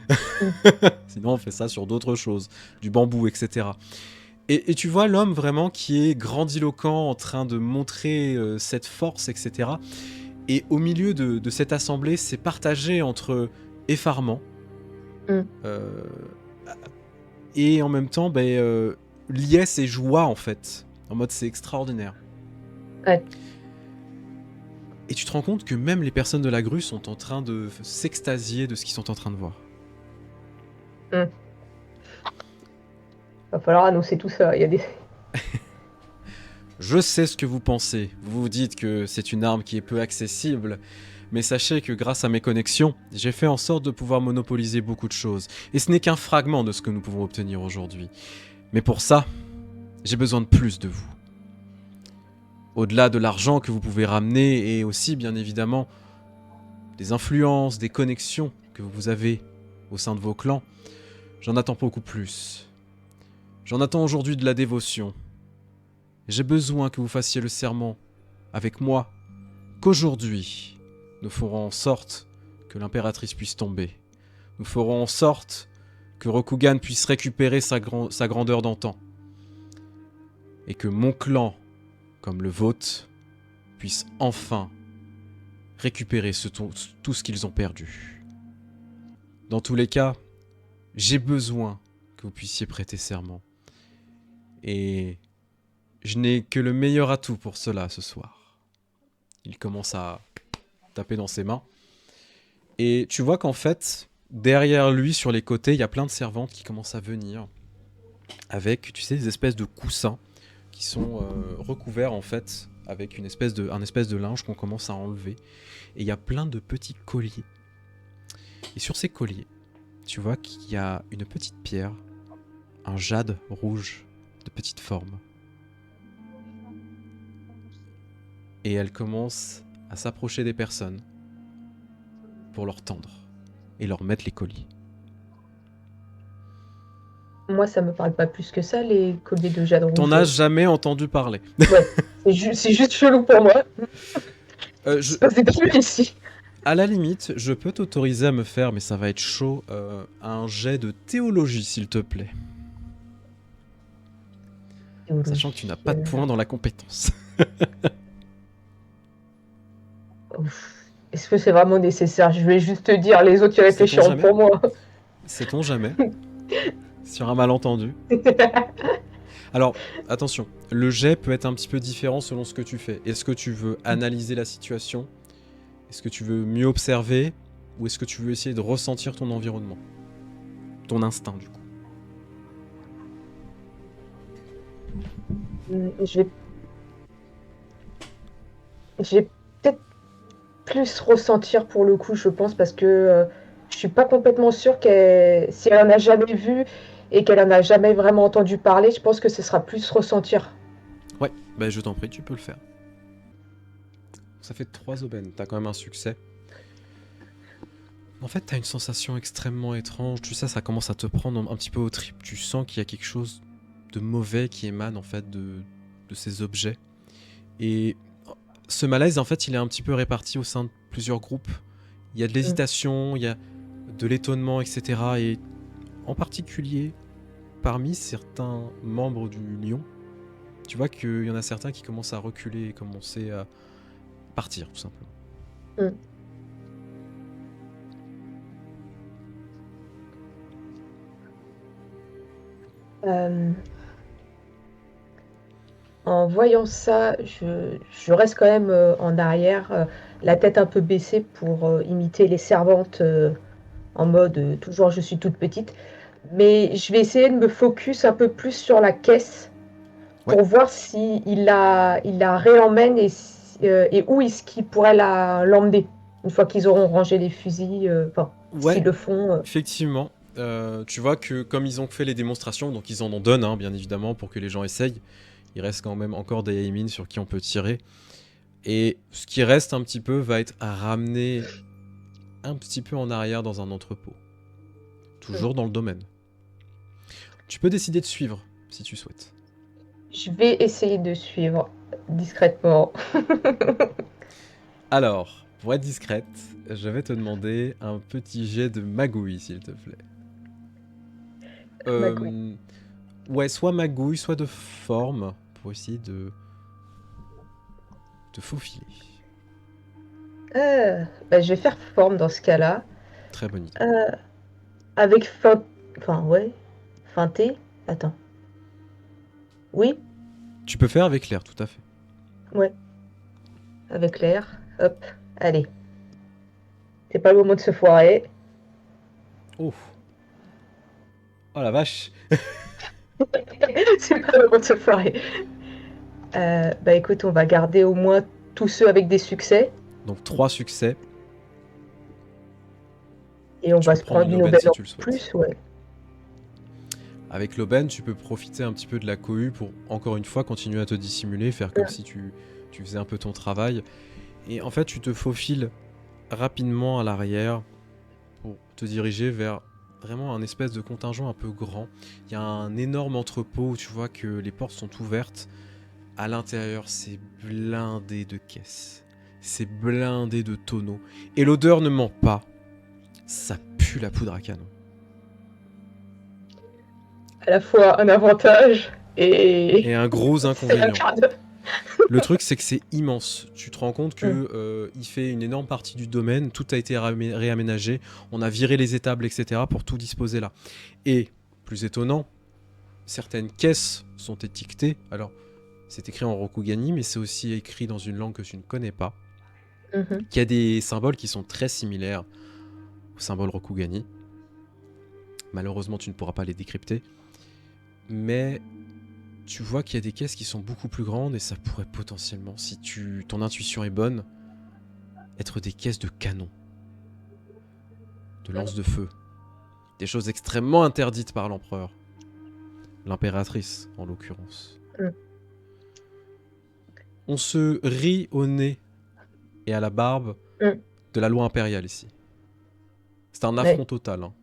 Mm. Sinon, on fait ça sur d'autres choses, du bambou, etc. Et tu vois l'homme vraiment qui est grandiloquent, en train de montrer cette force, etc. Et au milieu de cette assemblée, c'est partagé entre effarement Mm. euh, et en même temps liesse et joie, en fait. En mode, c'est extraordinaire. Ouais. Et tu te rends compte que même les personnes de la grue sont en train de s'extasier de ce qu'ils sont en train de voir. Mm. Va falloir annoncer tout ça. Il y a des... Je sais ce que vous pensez. Vous vous dites que c'est une arme qui est peu accessible, mais sachez que grâce à mes connexions, j'ai fait en sorte de pouvoir monopoliser beaucoup de choses. Et ce n'est qu'un fragment de ce que nous pouvons obtenir aujourd'hui. Mais pour ça, j'ai besoin de plus de vous. Au-delà de l'argent que vous pouvez ramener et aussi, bien évidemment, des influences, des connexions que vous avez au sein de vos clans, j'en attends beaucoup plus. J'en attends aujourd'hui de la dévotion. J'ai besoin que vous fassiez le serment avec moi qu'aujourd'hui, nous ferons en sorte que l'impératrice puisse tomber. Nous ferons en sorte que Rokugan puisse récupérer sa grandeur d'antan. Et que mon clan, comme le vôtre, puisse enfin récupérer tout ce qu'ils ont perdu. Dans tous les cas, j'ai besoin que vous puissiez prêter serment. Et je n'ai que le meilleur atout pour cela ce soir. Il commence à taper dans ses mains. Et tu vois qu'en fait, derrière lui, sur les côtés, il y a plein de servantes qui commencent à venir avec, tu sais, des espèces de coussins qui sont recouverts en fait avec un espèce de linge qu'on commence à enlever. Et il y a plein de petits colliers. Et sur ces colliers, tu vois qu'il y a une petite pierre, un jade rouge de petite forme. Et elle commence à s'approcher des personnes pour leur tendre et leur mettre les colliers. Moi, ça me parle pas plus que ça, les colliers de jade T'en rouge. as jamais entendu parler. Ouais, c'est juste chelou pour moi. Je, C'est passé plus ici. À la limite, je peux t'autoriser à me faire, mais ça va être chaud, un jet de théologie, s'il te plaît. Sachant que tu n'as pas de points dans la compétence. Est-ce que c'est vraiment nécessaire? Je vais juste te dire, les autres y Sait-on réfléchiront jamais pour moi. Sait-on jamais Sur un malentendu. Alors, attention, le jet peut être un petit peu différent selon ce que tu fais. Est-ce que tu veux analyser la situation? Est-ce que tu veux mieux observer? Ou est-ce que tu veux essayer de ressentir ton environnement? Ton instinct, du coup. Je vais peut-être plus ressentir pour le coup, je pense, parce que je suis pas complètement sûre si elle en a jamais vu et qu'elle en a jamais vraiment entendu parler, je pense que ce sera plus ressentir. Ouais, bah je t'en prie, tu peux le faire. Ça fait 3 aubaines, t'as quand même un succès. En fait, t'as une sensation extrêmement étrange. Tu sais, ça commence à te prendre un petit peu au trip. Tu sens qu'il y a quelque chose de mauvais qui émane en fait de ces objets. Et ce malaise, en fait, il est un petit peu réparti au sein de plusieurs groupes. Il y a de l'hésitation, il y a de l'étonnement, etc. Et en particulier, parmi certains membres du lion, tu vois qu'il y en a certains qui commencent à reculer et commencer à partir, tout simplement. en voyant ça, je reste quand même en arrière, la tête un peu baissée pour imiter les servantes en mode toujours je suis toute petite. Mais je vais essayer de me focus un peu plus sur la caisse Ouais, pour voir si il la réemmène et où est-ce qu'il pourrait l'emmener une fois qu'ils auront rangé les fusils, enfin, s'ils ouais, le font. effectivement. Tu vois que comme ils ont fait les démonstrations, donc ils en donnent, hein, bien évidemment, pour que les gens essayent. Il reste quand même encore des aimings sur qui on peut tirer. Et ce qui reste un petit peu va être à ramener un petit peu en arrière dans un entrepôt. Mm. Toujours dans le domaine. Tu peux décider de suivre si tu souhaites. Je vais essayer de suivre discrètement. Alors, pour être discrète, je vais te demander un petit jet de magouille, s'il te plaît. Magouille. Euh, ouais, soit magouille, soit de forme, pour essayer de te faufiler. Bah, je vais faire forme dans ce cas-là. Très bonne idée. Euh, avec feint... Enfin, ouais. Feinter. Attends. Oui, Tu peux faire avec l'air, tout à fait. ouais. Avec l'air. Hop. Allez. C'est pas le moment de se foirer. Oh, oh la vache. C'est pas le moment de se foirer. Bah écoute, on va garder au moins tous ceux avec des succès. Donc 3 succès. Et on Tu va peux se prendre prendre une une aubaine aubaine si en tu le souhaites. plus, ouais. Avec l'aubaine, tu peux profiter un petit peu de la cohue pour, encore une fois, continuer à te dissimuler, faire comme si tu faisais un peu ton travail. Et en fait, tu te faufiles rapidement à l'arrière pour te diriger vers vraiment un espèce de contingent un peu grand. Il y a un énorme entrepôt où tu vois que les portes sont ouvertes. À l'intérieur, c'est blindé de caisses. C'est blindé de tonneaux. Et l'odeur ne ment pas. Ça pue la poudre à canon. À la fois un avantage Et et un gros c'est la inconvénient. carte. Le truc, c'est que c'est immense. Tu te rends compte Mm. que il fait une énorme partie du domaine. Tout a été réaménagé. On a viré les étables, etc. pour tout disposer là. Et, plus étonnant, certaines caisses sont étiquetées. Alors, c'est écrit en Rokugani, mais c'est aussi écrit dans une langue que tu ne connais pas. Mhm. Qui a des symboles qui sont très similaires au symbole Rokugani. Malheureusement, tu ne pourras pas les décrypter. Mais tu vois qu'il y a des caisses qui sont beaucoup plus grandes et ça pourrait potentiellement, si ton intuition est bonne, être des caisses de canon, de lance de feu. Des choses extrêmement interdites par l'empereur. L'impératrice, en l'occurrence. Mm. On se rit au nez et à la barbe Mm. de la loi impériale ici. C'est un Ouais. affront total. Hein.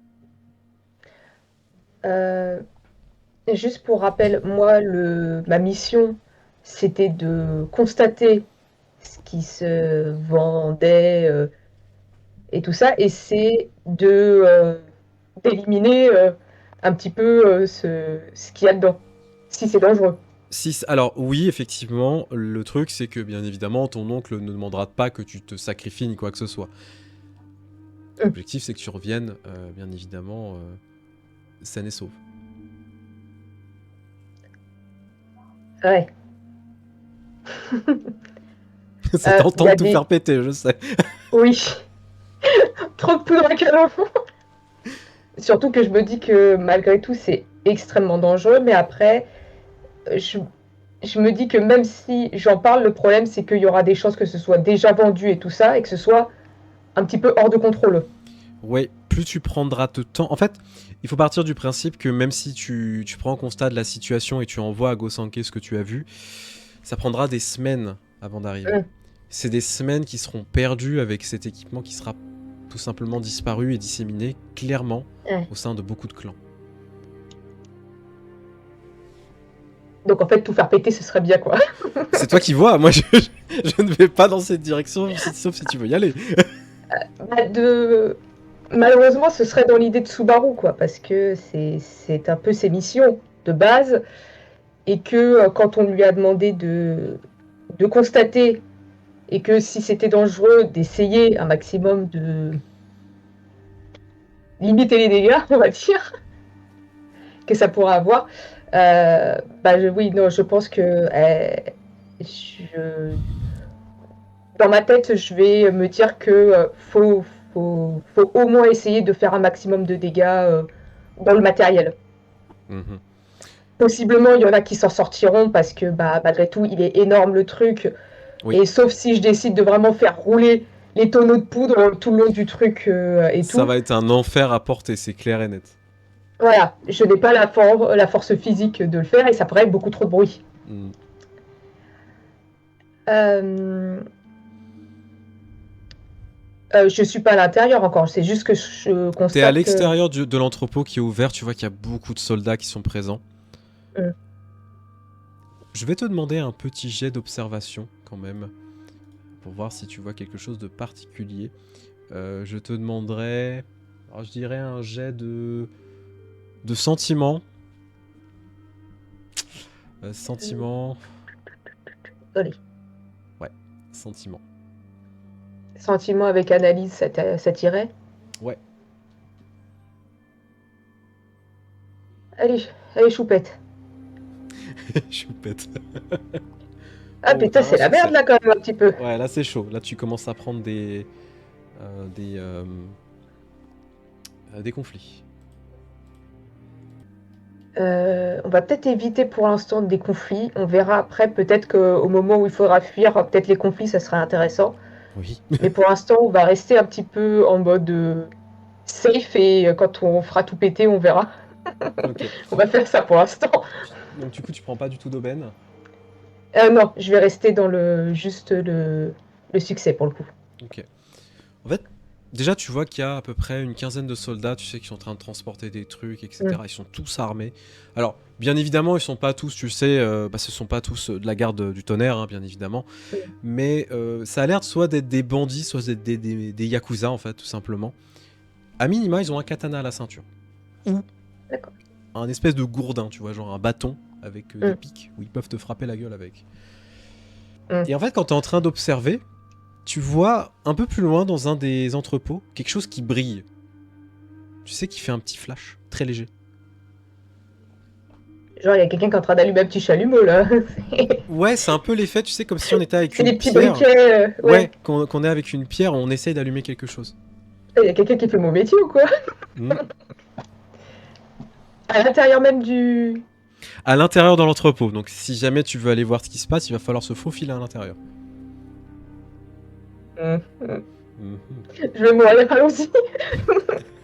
Euh, Juste pour rappel, moi, ma mission, c'était de constater ce qui se vendait et tout ça, et c'est d'éliminer un petit peu ce qu'il y a dedans, si c'est dangereux. Alors oui, effectivement, le truc c'est que bien évidemment ton oncle ne demandera pas que tu te sacrifies ni quoi que ce soit. Mm. L'objectif c'est que tu reviennes, bien évidemment, saine et sauve. Ouais. C'est Il y tentant de a tout faire péter, je sais. Oui, trop de poudre à canon. Surtout que je me dis que malgré tout, c'est extrêmement dangereux, mais après, je, je me dis que même si j'en parle, le problème, c'est qu'il y aura des chances que ce soit déjà vendu et tout ça, et que ce soit un petit peu hors de contrôle. Ouais, plus tu prendras de temps. En fait, il faut partir du principe que même si tu prends en constat de la situation et tu envoies à Gosanke ce que tu as vu, ça prendra des semaines avant d'arriver. Mm. C'est des semaines qui seront perdues avec cet équipement qui sera tout simplement disparu et disséminé clairement Ouais. au sein de beaucoup de clans. Donc en fait, tout faire péter, ce serait bien, quoi. C'est toi qui vois, moi je ne vais pas dans cette direction, sauf si tu veux y aller. Bah, malheureusement, ce serait dans l'idée de Subaru, quoi, parce que c'est un peu ses missions de base, et que quand on lui a demandé de constater, et que si c'était dangereux, d'essayer un maximum de limiter les dégâts, on va dire, que ça pourrait avoir, Oui, non, je pense que je, dans ma tête, je vais me dire que faut au moins essayer de faire un maximum de dégâts dans le matériel. Mhm. Possiblement, il y en a qui s'en sortiront parce que malgré tout, il est énorme le truc. Oui, Et sauf si je décide de vraiment faire rouler les tonneaux de poudre tout le long du truc et ça tout. va être un enfer à porter, c'est clair et net. Voilà, je n'ai pas la force physique de le faire et ça ferait beaucoup trop de bruit. Mm. Euh, je suis pas à l'intérieur encore, c'est juste que je T'es à constate. l'extérieur de l'entrepôt qui est ouvert, tu vois qu'il y a beaucoup de soldats qui sont présents. Euh, Je vais te demander un petit jet d'observation quand même, pour voir si tu vois quelque chose de particulier. Je te demanderai, alors je dirais un jet de sentiment. Sentiment, Allez. ouais, sentiment. Sentiment avec analyse, ça t'irait. Ouais, Allez, allez, choupette. choupette. Ah Oh, putain, t'as un c'est la merde succès. là quand même un petit peu. Ouais, là c'est chaud. Là tu commences à prendre des conflits. On va peut-être éviter pour l'instant des conflits. On verra après, peut-être qu'au moment où il faudra fuir, peut-être les conflits, ça serait intéressant. Oui. Mais pour l'instant, on va rester un petit peu en mode safe et quand on fera tout péter, on verra. Ok. On va faire ça pour l'instant. Donc du coup tu prends pas du tout d'aubaine. Non, je vais rester dans le succès pour le coup. Ok. En fait, déjà tu vois qu'il y a à peu près une quinzaine de soldats, tu sais, qui sont en train de transporter des trucs, Mm. etc. Ils sont tous armés. Alors, bien évidemment, ils sont pas tous, tu sais, ce sont pas tous de la garde du tonnerre, hein, bien évidemment. Mm. Mais ça a l'air soit d'être des bandits, soit d'être des yakuza, en fait, tout simplement. À minima, ils ont un katana à la ceinture. Ou D'accord. un espèce de gourdin, tu vois, genre un bâton avec des Mm. pics où ils peuvent te frapper la gueule avec. Mm. Et en fait, quand t'es en train d'observer, tu vois un peu plus loin dans un des entrepôts quelque chose qui brille. Tu sais, qui fait un petit flash très léger. Genre, il y a quelqu'un qui est en train d'allumer un petit chalumeau là. Ouais, c'est un peu l'effet, tu sais, comme si on était avec C'est une des petits pierre. briquets. Ouais. Ouais, qu'on est avec une pierre, on essaye d'allumer quelque chose. Il y a quelqu'un qui fait mon métier ou quoi? Hmm. À l'intérieur même du. À l'intérieur de l'entrepôt. Donc, si jamais tu veux aller voir ce qui se passe, il va falloir se faufiler à l'intérieur. Mm. Mm. Mhm. Je vais mourir, allons-y.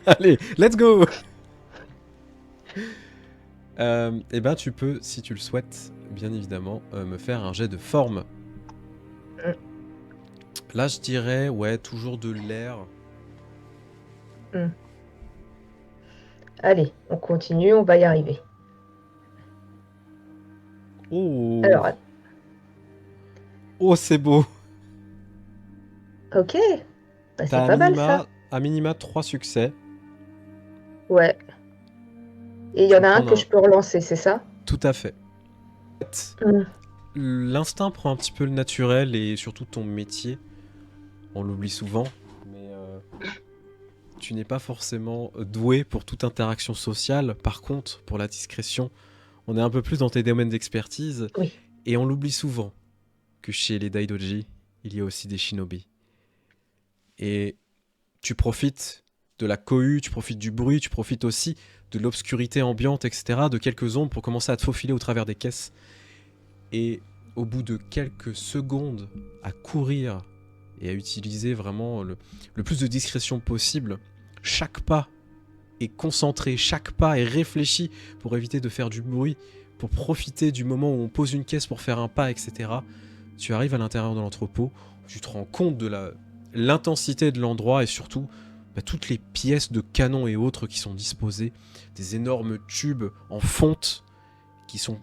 Allez, let's go. Eh ben, tu peux, si tu le souhaites, bien évidemment, me faire un jet de forme. Mm. Là, je dirais, ouais, toujours de l'air. Mm. Allez, on continue, on va y arriver. Oh, Alors, oh, c'est beau. ok. Bah, c'est T'as pas mal ça. à minima 3 succès. Ouais. Et il y Tu en peux a un prendre que un. je peux relancer, c'est ça? Tout à fait. Mm. L'instinct prend un petit peu le naturel et surtout ton métier. On l'oublie souvent, mais tu n'es pas forcément doué pour toute interaction sociale. Par contre, pour la discrétion, on est un peu plus dans tes domaines d'expertise. Oui. Et on l'oublie souvent que chez les Daidoji, il y a aussi des shinobi. Et tu profites de la cohue, tu profites du bruit, tu profites aussi de l'obscurité ambiante, etc., de quelques ombres pour commencer à te faufiler au travers des caisses. Et au bout de quelques secondes à courir et à utiliser vraiment le plus de discrétion possible, chaque pas est concentré, chaque pas est réfléchi pour éviter de faire du bruit, pour profiter du moment où on pose une caisse pour faire un pas, etc. Tu arrives à l'intérieur de l'entrepôt, tu te rends compte de l'intensité de l'endroit et surtout toutes les pièces de canon et autres qui sont disposées, des énormes tubes en fonte qui sont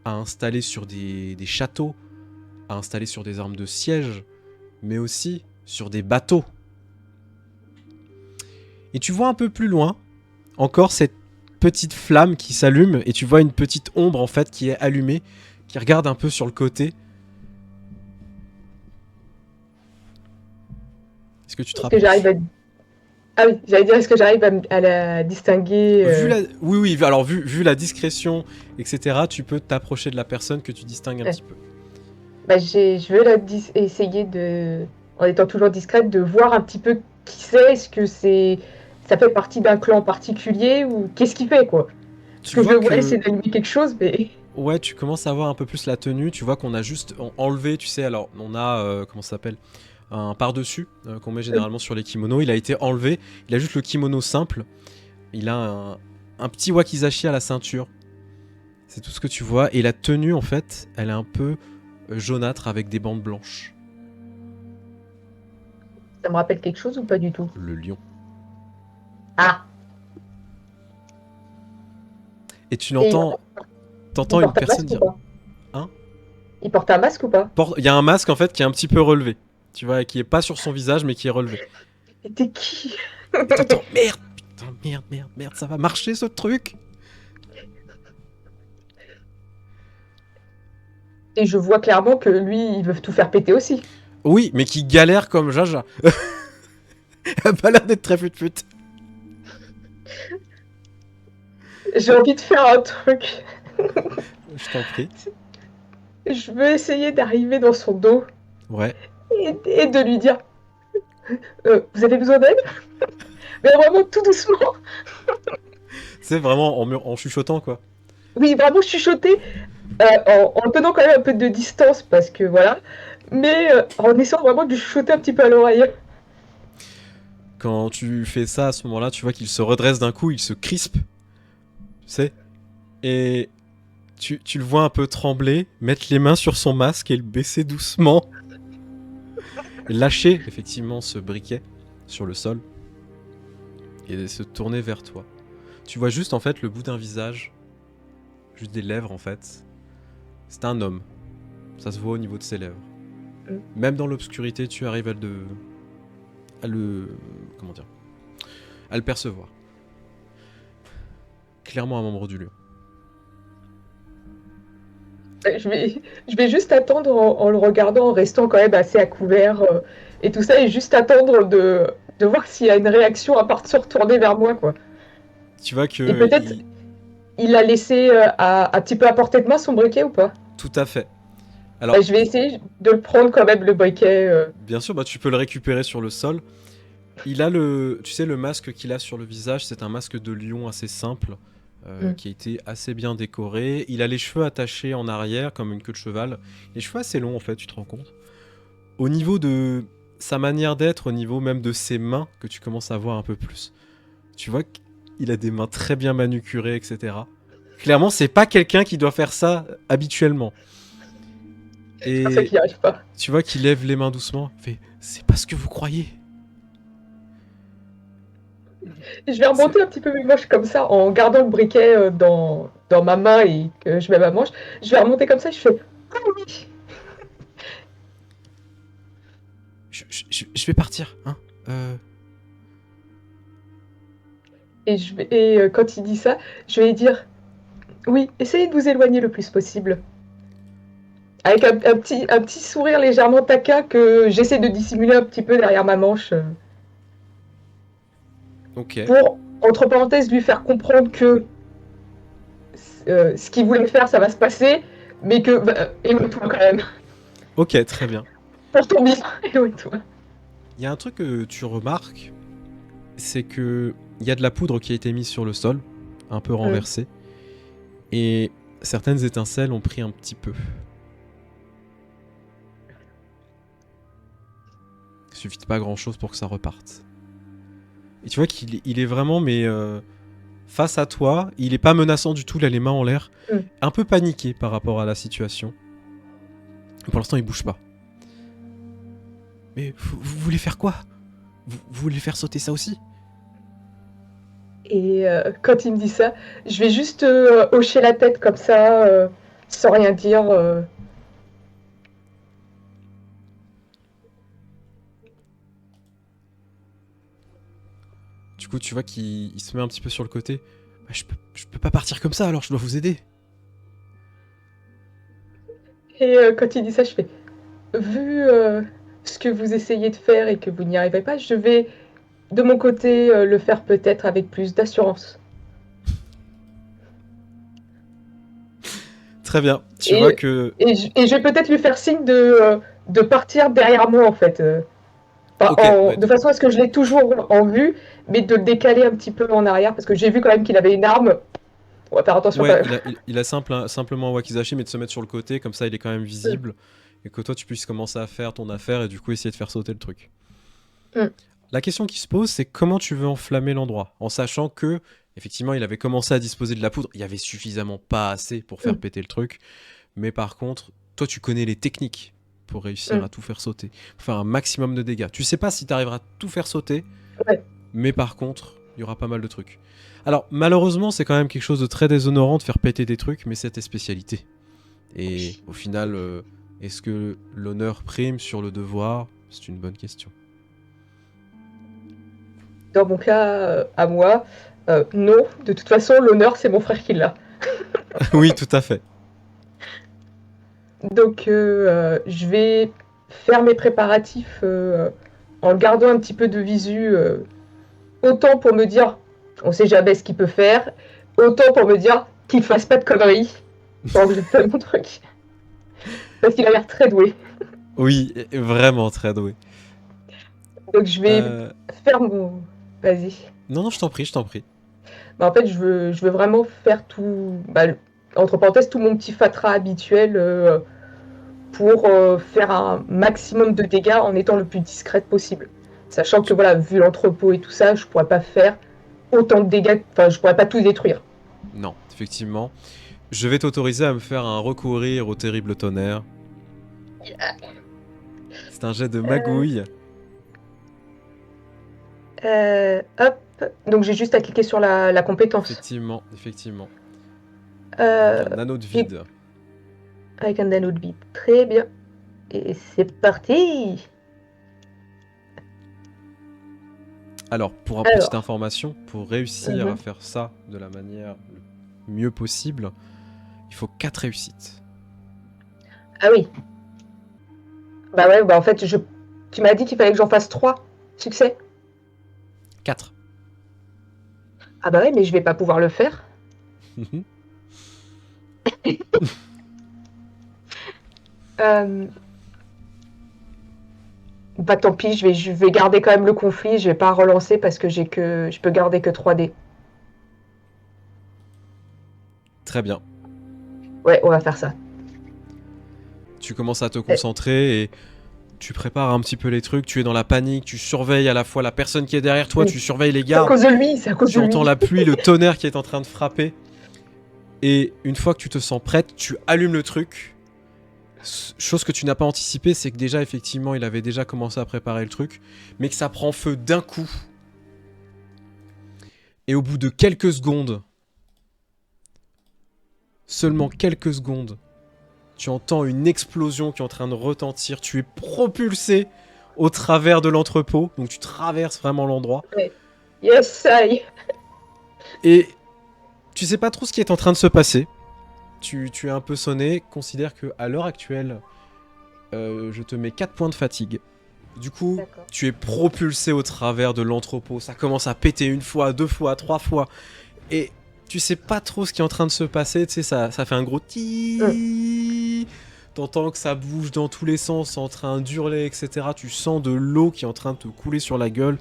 à installer sur des châteaux, à installer sur des armes de siège, mais aussi sur des bateaux. Et tu vois un peu plus loin, encore cette petite flamme qui s'allume, et tu vois une petite ombre en fait qui est allumée, qui regarde un peu sur le côté. Est-ce que tu te Est-ce que j'arrive rapproches? Ah oui, j'allais dire, est-ce que j'arrive à la distinguer Oui, oui, alors vu la discrétion, etc., tu peux t'approcher de la personne que tu distingues un euh, petit peu. bah, je veux essayer de, en étant toujours discrète, de voir un petit peu qui c'est. Est-ce que ça fait partie d'un clan particulier ou qu'est-ce qu'il fait, quoi? Parce Tu que je vois le vois que, essayer d'allumer quelque chose, mais ouais, tu commences à voir un peu plus la tenue, tu vois qu'on a juste enlevé, tu sais, alors on a, comment ça s'appelle, un par-dessus qu'on met généralement sur les kimonos, il a été enlevé, il a juste le kimono simple, il a un petit wakizashi à la ceinture, c'est tout ce que tu vois, et la tenue en fait, elle est un peu jaunâtre avec des bandes blanches. ça me rappelle quelque chose ou pas du tout? Le lion. Ah, Et tu et il t'entends une porte un personne masque ou dire, pas? hein, Il porte un masque ou pas? il y a un masque en fait qui est un petit peu relevé, tu vois, qui est pas sur son visage mais qui est relevé. Et t'es qui? Et t'entends, merde, putain, merde, merde, merde, ça va marcher ce truc. Et je vois clairement que lui, il veut tout faire péter aussi. Oui, mais qui galère comme Jaja. Elle a pas l'air d'être très fut-fut. J'ai envie de faire un truc. Je t'en prie. Je veux essayer d'arriver dans son dos Ouais. et de lui dire vous avez besoin d'aide? Mais vraiment tout doucement. C'est vraiment en chuchotant, quoi. Oui, vraiment chuchoter en tenant quand même un peu de distance parce que voilà. Mais en essayant vraiment de lui chuchoter un petit peu à l'oreille. Quand tu fais ça, à ce moment-là, tu vois qu'il se redresse d'un coup, il se crispe. Tu sais. Et tu le vois un peu trembler, mettre les mains sur son masque et le baisser doucement. Lâcher, effectivement, ce briquet sur le sol. Et se tourner vers toi. Tu vois juste, en fait, le bout d'un visage. Juste des lèvres, en fait. C'est un homme. Ça se voit au niveau de ses lèvres. Même dans l'obscurité, tu arrives à le... Comment dire? À le percevoir. Clairement un membre du lieu. Je vais juste attendre en le regardant, en restant quand même assez à couvert et tout ça, et juste attendre de voir s'il y a une réaction à part de se retourner vers moi, quoi. Tu vois Et que... peut-être il a laissé un petit peu à portée de main son briquet ou pas? Tout à fait. Bah, Alors, je vais essayer de le prendre quand même, le briquet. bien sûr, bah, tu peux le récupérer sur le sol. Il a le... Tu sais, le masque qu'il a sur le visage, c'est un masque de lion assez simple, qui a été assez bien décoré. Il a les cheveux attachés en arrière, comme une queue de cheval. Les cheveux assez longs, en fait, tu te rends compte. Au niveau de sa manière d'être, au niveau même de ses mains, que tu commences à voir un peu plus. Tu vois qu'il a des mains très bien manucurées, etc. Clairement, c'est pas quelqu'un qui doit faire ça habituellement. C'est pour ça Et qu'il n'y arrive pas. tu vois qu'il lève les mains doucement. Il fait, c'est pas ce que vous croyez. Et je vais remonter un petit peu mes manches comme ça, en gardant le briquet dans ma main et que je mets ma manche. Je vais remonter comme ça, je fais ah oui. Je vais partir, hein. Et quand il dit ça, je vais lui dire oui, essayez de vous éloigner le plus possible. Avec un petit sourire légèrement taquin que j'essaie de dissimuler un petit peu derrière ma manche. Ok. Pour, entre parenthèses, lui faire comprendre que ce qu'il voulait faire, ça va se passer, mais que éloigne-toi quand même. Ok, très bien. Pour ton bien, éloigne-toi. Il y a un truc que tu remarques, c'est que il y a de la poudre qui a été mise sur le sol, un peu renversée, et certaines étincelles ont pris un petit peu. Il suffit de pas grand chose pour que ça reparte. Et tu vois qu'il est vraiment, mais face à toi, il est pas menaçant du tout, il a les mains en l'air, un peu paniqué par rapport à la situation. Pour l'instant, il bouge pas. Mais vous voulez faire quoi? Vous voulez faire sauter ça aussi? Et quand il me dit ça, je vais juste hocher la tête comme ça, sans rien dire. Du coup, tu vois qu'il se met un petit peu sur le côté. Bah, je peux pas partir comme ça, alors je dois vous aider. Et quand il dit ça, je fais vu ce que vous essayez de faire et que vous n'y arrivez pas, je vais de mon côté, le faire peut-être avec plus d'assurance. Très bien. Tu vois Et, que... et je vais peut-être lui faire signe de partir derrière moi, en fait. Enfin, Ok, ouais, de façon à ce que je l'ai toujours en vue, mais de le décaler un petit peu en arrière, parce que j'ai vu quand même qu'il avait une arme. On va faire attention quand ouais, même. il a simplement un wakizashi, mais de se mettre sur le côté, comme ça il est quand même visible, et que toi tu puisses commencer à faire ton affaire et du coup essayer de faire sauter le truc. Mm. La question qui se pose, c'est comment tu veux enflammer l'endroit, en sachant que, effectivement, il avait commencé à disposer de la poudre, il y avait suffisamment pas assez pour faire Mm. péter le truc, mais par contre, toi tu connais les techniques pour réussir Mm. à tout faire sauter, pour faire un maximum de dégâts. Tu sais pas si tu arriveras à tout faire sauter, Ouais. mais par contre, il y aura pas mal de trucs. Alors, malheureusement, c'est quand même quelque chose de très déshonorant de faire péter des trucs, mais c'est tes spécialités. Et au final, est-ce que l'honneur prime sur le devoir? C'est une bonne question. Dans mon cas, à moi, non. De toute façon, l'honneur, c'est mon frère qui l'a. Oui, tout à fait. Donc, je vais faire mes préparatifs en le gardant un petit peu de visu, autant pour me dire, on sait jamais ce qu'il peut faire, autant pour me dire qu'il fasse pas de conneries pendant que je fais mon truc. Parce qu'il a l'air très doué. Oui, vraiment très doué. Donc, je vais faire mon. Vas-y. Non, non, je t'en prie, je t'en prie. Bah, en fait, je veux vraiment faire tout. Bah, entre parenthèses, tout mon petit fatras habituel pour faire un maximum de dégâts en étant le plus discrète possible. Sachant que, voilà, vu l'entrepôt et tout ça, je pourrais pas faire autant de dégâts. Enfin, je pourrais pas tout détruire. Non, effectivement. Je vais t'autoriser à me faire un recourir au terrible tonnerre. C'est un jet de magouille. Hop. Donc, j'ai juste à cliquer sur la compétence. Effectivement, effectivement. Euh, Avec un anneau de vide. avec un anneau de vie. Très bien. Et c'est parti. Alors, pour une Alors. petite information, pour réussir à faire ça de la manière le mieux possible, il faut 4 réussites. Ah oui. Bah ouais, bah en fait, tu m'as dit qu'il fallait que j'en fasse 3 succès. 4. Ah bah ouais, mais je vais pas pouvoir le faire. Bah tant pis, je vais garder quand même le conflit, je vais pas relancer parce que je peux garder que 3 dés. Très bien. Ouais, on va faire ça. Tu commences à te concentrer et tu prépares un petit peu les trucs, tu es dans la panique, tu surveilles à la fois la personne qui est derrière toi, tu surveilles les C'est à gardes. cause de lui, c'est à cause de Tu lui. entends la pluie, le tonnerre qui est en train de frapper. Et une fois que tu te sens prête, tu allumes le truc. Chose que tu n'as pas anticipé, c'est que déjà, effectivement, il avait déjà commencé à préparer le truc, mais que ça prend feu d'un coup. Et au bout de quelques secondes, seulement quelques secondes, tu entends une explosion qui est en train de retentir. Tu es propulsé au travers de l'entrepôt, donc tu traverses vraiment l'endroit. Ouais. Yes, ça y est. Et tu sais pas trop ce qui est en train de se passer. Tu es un peu sonné. Considère que à l'heure actuelle, je te mets 4 points de fatigue. Du coup, tu es propulsé au travers de l'entrepôt. Ça commence à péter 1 fois, 2 fois, 3 fois. Et tu sais pas trop ce qui est en train de se passer. Tu sais, ça fait un gros ti. T'entends que ça bouge dans tous les sens, en train d'hurler, etc. Tu sens de l'eau qui est en train de te couler sur la gueule.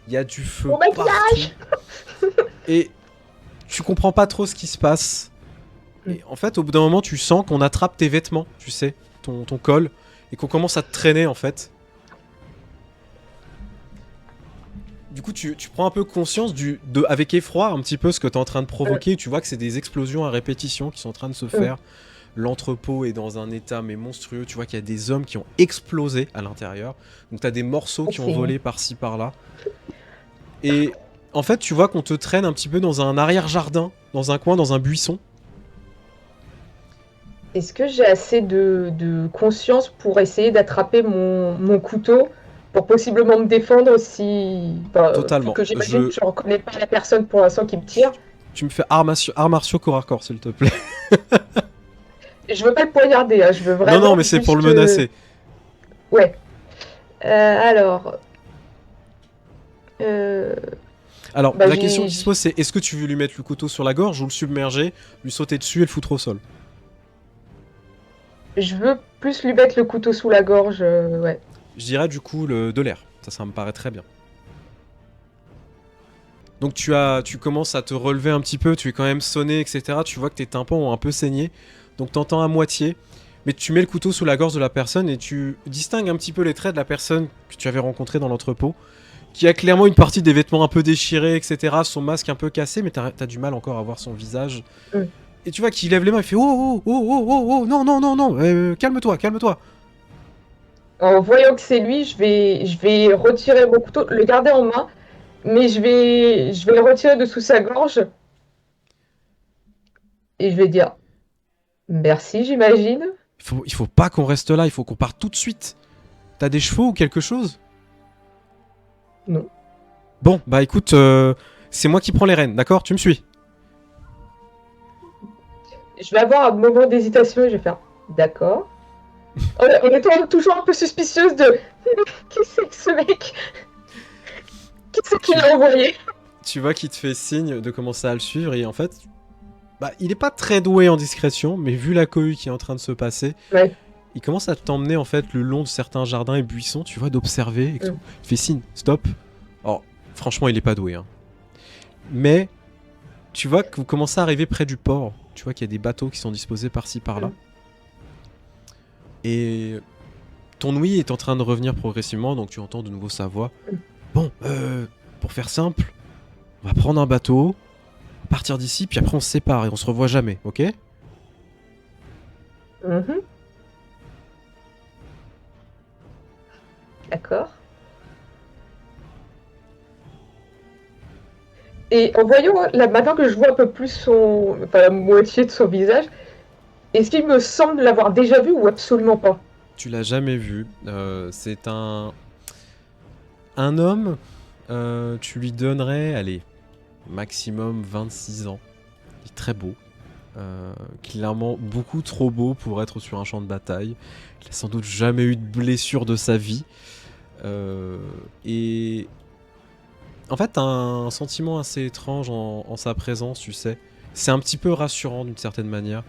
Il y a du feu partout. Et tu comprends pas trop ce qui se passe. Et en fait, au bout d'un moment, tu sens qu'on attrape tes vêtements, tu sais, ton col, et qu'on commence à te traîner, en fait. Du coup, tu prends un peu conscience avec effroi, un petit peu, ce que t'es en train de provoquer. Tu vois que c'est des explosions à répétition qui sont en train de se faire. L'entrepôt est dans un état mais monstrueux. Tu vois qu'il y a des hommes qui ont explosé à l'intérieur. Donc t'as des morceaux qui ont volé par-ci, par-là. Et en fait, tu vois qu'on te traîne un petit peu dans un arrière-jardin, dans un coin, dans un buisson. Est-ce que j'ai assez de conscience pour essayer d'attraper mon couteau pour possiblement me défendre si... Enfin, Totalement. que j'imagine que je reconnais pas la personne pour l'instant qui me tire. Tu me fais arts martiaux corps à corps, s'il te plaît. Je veux pas le poignarder, hein, je veux vraiment... Non, mais c'est pour le menacer. Ouais. Alors... Euh, Alors, bah la question j'ai, qui se pose, c'est est-ce que tu veux lui mettre le couteau sur la gorge ou le submerger, lui sauter dessus et le foutre au sol? je veux plus lui mettre le couteau sous la gorge, ouais. Je dirais du coup de l'air. Ça me paraît très bien. Donc tu commences à te relever un petit peu, tu es quand même sonné, etc. Tu vois que tes tympans ont un peu saigné, donc t'entends à moitié. Mais tu mets le couteau sous la gorge de la personne et tu distingues un petit peu les traits de la personne que tu avais rencontrée dans l'entrepôt, qui a clairement une partie des vêtements un peu déchirés, etc. Son masque un peu cassé, mais t'as du mal encore à voir son visage. Mm. Et tu vois qu'il lève les mains, il fait oh oh oh oh oh oh non non non non, calme-toi calme-toi. En voyant que c'est lui, je vais retirer mon couteau, le garder en main, mais je vais le retirer de sous sa gorge et je vais dire merci, j'imagine. Il faut pas qu'on reste là, il faut qu'on parte tout de suite. T'as des chevaux ou quelque chose? Non. Bon, bah écoute, c'est moi qui prends les rênes, d'accord? Tu me suis? Je vais avoir un moment d'hésitation et je vais faire d'accord. En étant toujours un peu suspicieuse de qui c'est que ce mec? Qui c'est qui Tu, l'a envoyé? tu vois qu'il te fait signe de commencer à le suivre et en fait, bah il est pas très doué en discrétion, mais vu la cohue qui est en train de se passer, Ouais. il commence à t'emmener en fait le long de certains jardins et buissons, tu vois, d'observer et tout. Mm. Il fait signe, stop. Alors, franchement, il est pas doué, hein. Mais tu vois que vous commencez à arriver près du port. Tu vois qu'il y a des bateaux qui sont disposés par-ci par-là. Mm. Et ton ouïe est en train de revenir progressivement, donc tu entends de nouveau sa voix. Mm. Bon, pour faire simple, on va prendre un bateau, on va partir d'ici, puis après on se sépare et on se revoit jamais, ok? Mhm. D'accord. Et en voyant, là, maintenant que je vois un peu plus enfin, la moitié de son visage, est-ce qu'il me semble l'avoir déjà vu ou absolument pas? Tu l'as jamais vu. C'est un homme, tu lui donnerais, allez, maximum 26 ans. Il est très beau. Clairement beaucoup trop beau pour être sur un champ de bataille. Il a sans doute jamais eu de blessure de sa vie. Et en fait, t'as un sentiment assez étrange en sa présence, tu sais. C'est un petit peu rassurant d'une certaine manière.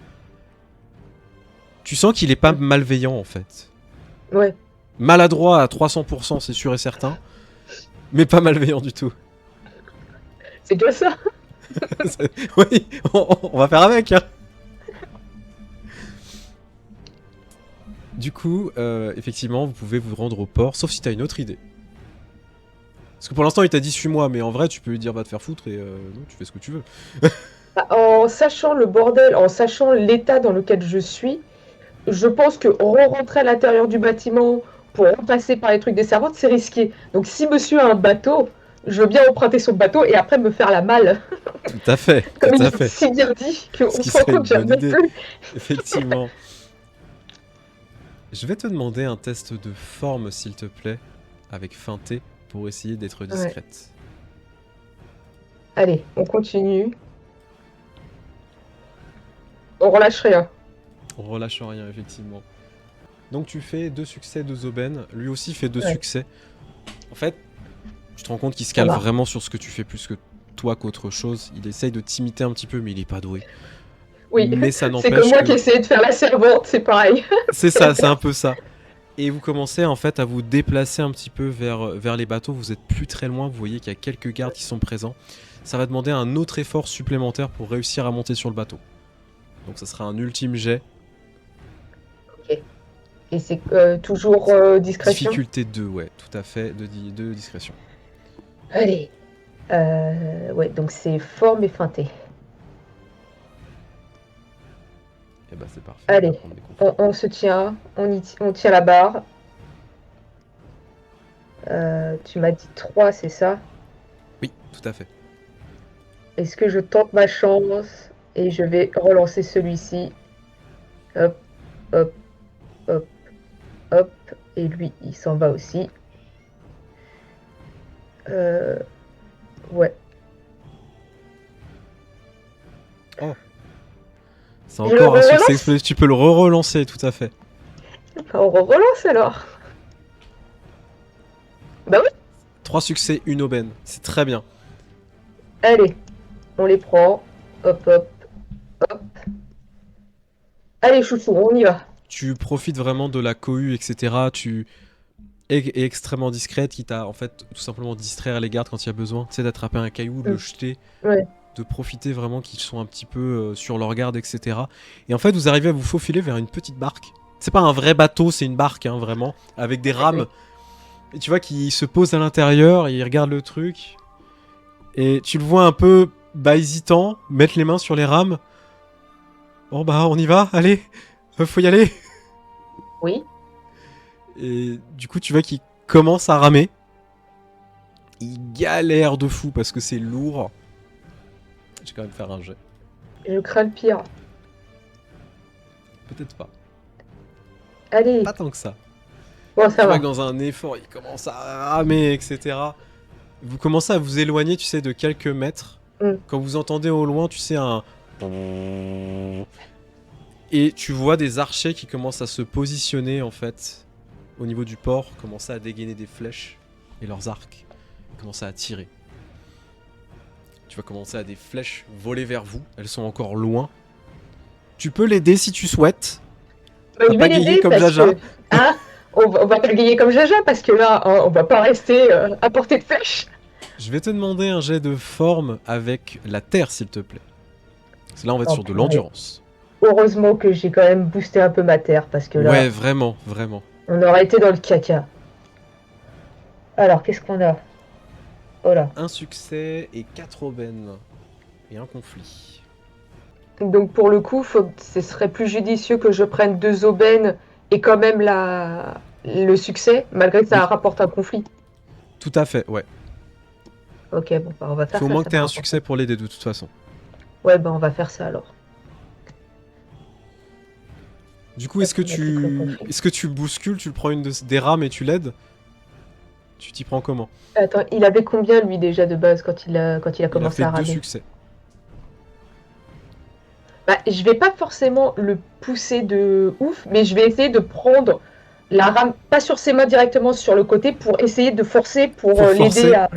Tu sens qu'il est pas malveillant en fait. Ouais. Maladroit à 300%, c'est sûr et certain. Mais pas malveillant du tout. C'est déjà ça. Oui, on va faire avec, hein. Du coup, effectivement, vous pouvez vous rendre au port, sauf si t'as une autre idée. Parce que pour l'instant, il t'a dit suis-moi, mais en vrai, tu peux lui dire va te faire foutre et non, tu fais ce que tu veux. En sachant le bordel, en sachant l'état dans lequel je suis, je pense que re-rentrer à l'intérieur du bâtiment pour repasser par les trucs des servantes, c'est risqué. Donc si monsieur a un bateau, je veux bien emprunter son bateau et après me faire la malle. Tout à fait, Comme tout il à est fait. si bien dit qu'on Ce qui se rend serait compte une que bonne jamais idée, plus. effectivement. Je vais te demander un test de forme, s'il te plaît, avec feinté, pour essayer d'être Ouais. discrète. Allez, on continue. On relâche rien. On relâche rien, effectivement. Donc tu fais 2 succès, 2 aubaines. Lui aussi fait 2 Ouais. succès. En fait, tu te rends compte qu'il se Ça cale va. vraiment sur ce que tu fais plus que toi qu'autre chose. Il essaye de t'imiter un petit peu, mais il est pas doué. Oui, Mais ça c'est comme n'empêche moi qui que... essayais de faire la servante, c'est pareil. C'est ça, c'est un peu ça. Et vous commencez en fait à vous déplacer un petit peu vers les bateaux. Vous êtes plus très loin, vous voyez qu'il y a quelques gardes qui sont présents. Ça va demander un autre effort supplémentaire pour réussir à monter sur le bateau. Donc ça sera un ultime jet. Ok. Et c'est toujours discrétion. Difficulté 2, ouais, tout à fait, de discrétion. Allez. Ouais, donc c'est forme et feinté. Et bah c'est parfait, on va Allez, prendre des conflits. on se tient, on tient la barre. Tu m'as dit 3, c'est ça? Oui, tout à fait. Est-ce que je tente ma chance et je vais relancer celui-ci? Hop, hop, hop, hop. Et lui, il s'en va aussi. Ouais. C'est Je le encore un succès relance? explosif, tu peux le re-relancer, tout à fait. On relance alors. Bah oui. 3 succès, une aubaine. C'est très bien. Allez, on les prend. Hop, hop, hop. Allez, chouchou, on y va. Tu profites vraiment de la cohue, etc. Tu es extrêmement discrète, qui t'a en fait tout simplement distraire les gardes quand il y a besoin. Tu sais, d'attraper un caillou, de le jeter, Ouais. de profiter vraiment qu'ils sont un petit peu sur leur garde, etc. Et en fait, vous arrivez à vous faufiler vers une petite barque. C'est pas un vrai bateau, c'est une barque, hein, vraiment, avec des rames. Et tu vois qu'il se pose à l'intérieur, et il regarde le truc. Et tu le vois un peu hésitant, mettre les mains sur les rames. Bon bah on y va, allez, faut y aller. Oui. Et du coup tu vois qu'il commence à ramer. Il galère de fou parce que c'est lourd. Je vais quand même faire un jet. Je crains le pire. Peut-être pas. Allez. Pas tant que ça. Bon, Tu ça vois va. que dans un effort, il commence à ramer, etc. Vous commencez à vous éloigner, tu sais, de quelques mètres. Quand vous entendez au loin, tu sais, un... Et tu vois des archers qui commencent à se positionner, en fait, au niveau du port, commencer à dégainer des flèches et leurs arcs, commencer à tirer. Tu vas commencer à des flèches voler vers vous, elles sont encore loin. Tu peux l'aider si tu souhaites. Bah, je vais l'aider comme parce Jaja. que... Ah, on va pas le gagner comme Jaja parce que là, hein, on va pas rester à portée de flèche. Je vais te demander un jet de forme avec la terre, s'il te plaît. Parce que là, on va être sur de l'endurance. Heureusement que j'ai quand même boosté un peu ma terre parce que là... Ouais, vraiment, vraiment. On aurait été dans le caca. Alors, qu'est-ce qu'on a? Oh là. Un succès et 4 aubaines. Et un conflit. Donc pour le coup, ce serait plus judicieux que je prenne 2 aubaines et quand même le succès, malgré que ça rapporte un conflit. Tout à fait, ouais. Ok, bon, bah on va faire ça. Faut au moins que tu aies un succès pour l'aider de toute façon. Ouais, bah on va faire ça alors. Du coup, est-ce que tu bouscules, tu le prends une des rames et tu l'aides? Tu t'y prends comment? Attends, il avait combien lui déjà de base quand il a commencé à ramer? Il a fait 2 succès. Bah, je vais pas forcément le pousser de ouf, mais je vais essayer de prendre la rame, pas sur ses mains directement, sur le côté, pour essayer de forcer pour l'aider à...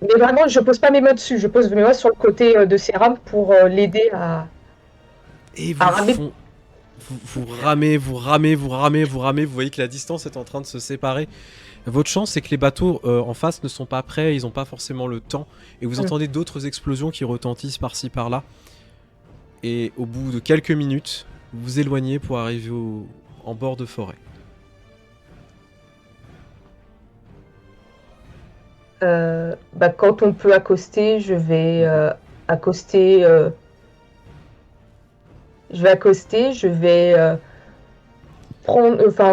Mais vraiment, je pose pas mes mains dessus, je pose mes mains sur le côté de ses rames pour l'aider à... Et à ramer. vous ramez, vous ramez, vous ramez, vous ramez, vous voyez que la distance est en train de se séparer. Votre chance, c'est que les bateaux en face ne sont pas prêts, ils n'ont pas forcément le temps, et vous entendez d'autres explosions qui retentissent par-ci, par-là. Et au bout de quelques minutes, vous vous éloignez pour arriver en bord de forêt. Bah, quand on peut accoster, je vais accoster. Je vais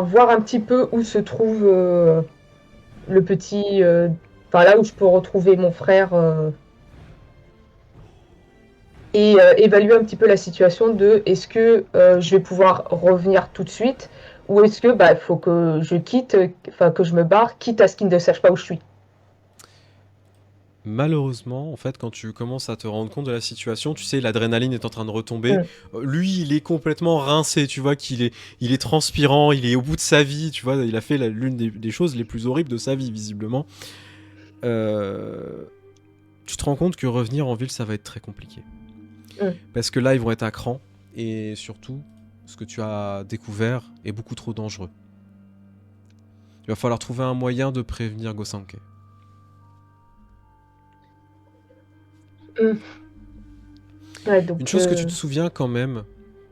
voir un petit peu où se trouve le petit. Là où je peux retrouver mon frère et évaluer un petit peu la situation de est-ce que je vais pouvoir revenir tout de suite ou est-ce que il faut que je quitte, que je me barre, quitte à ce qu'il ne sache pas où je suis. Malheureusement, en fait, quand tu commences à te rendre compte de la situation, tu sais, l'adrénaline est en train de retomber. Lui, il est complètement rincé, tu vois, il est transpirant, il est au bout de sa vie, tu vois, il a fait l'une des choses les plus horribles de sa vie, visiblement. Tu te rends compte que revenir en ville, ça va être très compliqué. Parce que là, ils vont être à cran, et surtout, ce que tu as découvert est beaucoup trop dangereux. Il va falloir trouver un moyen de prévenir Gossanke. Ouais, donc, une chose que tu te souviens quand même,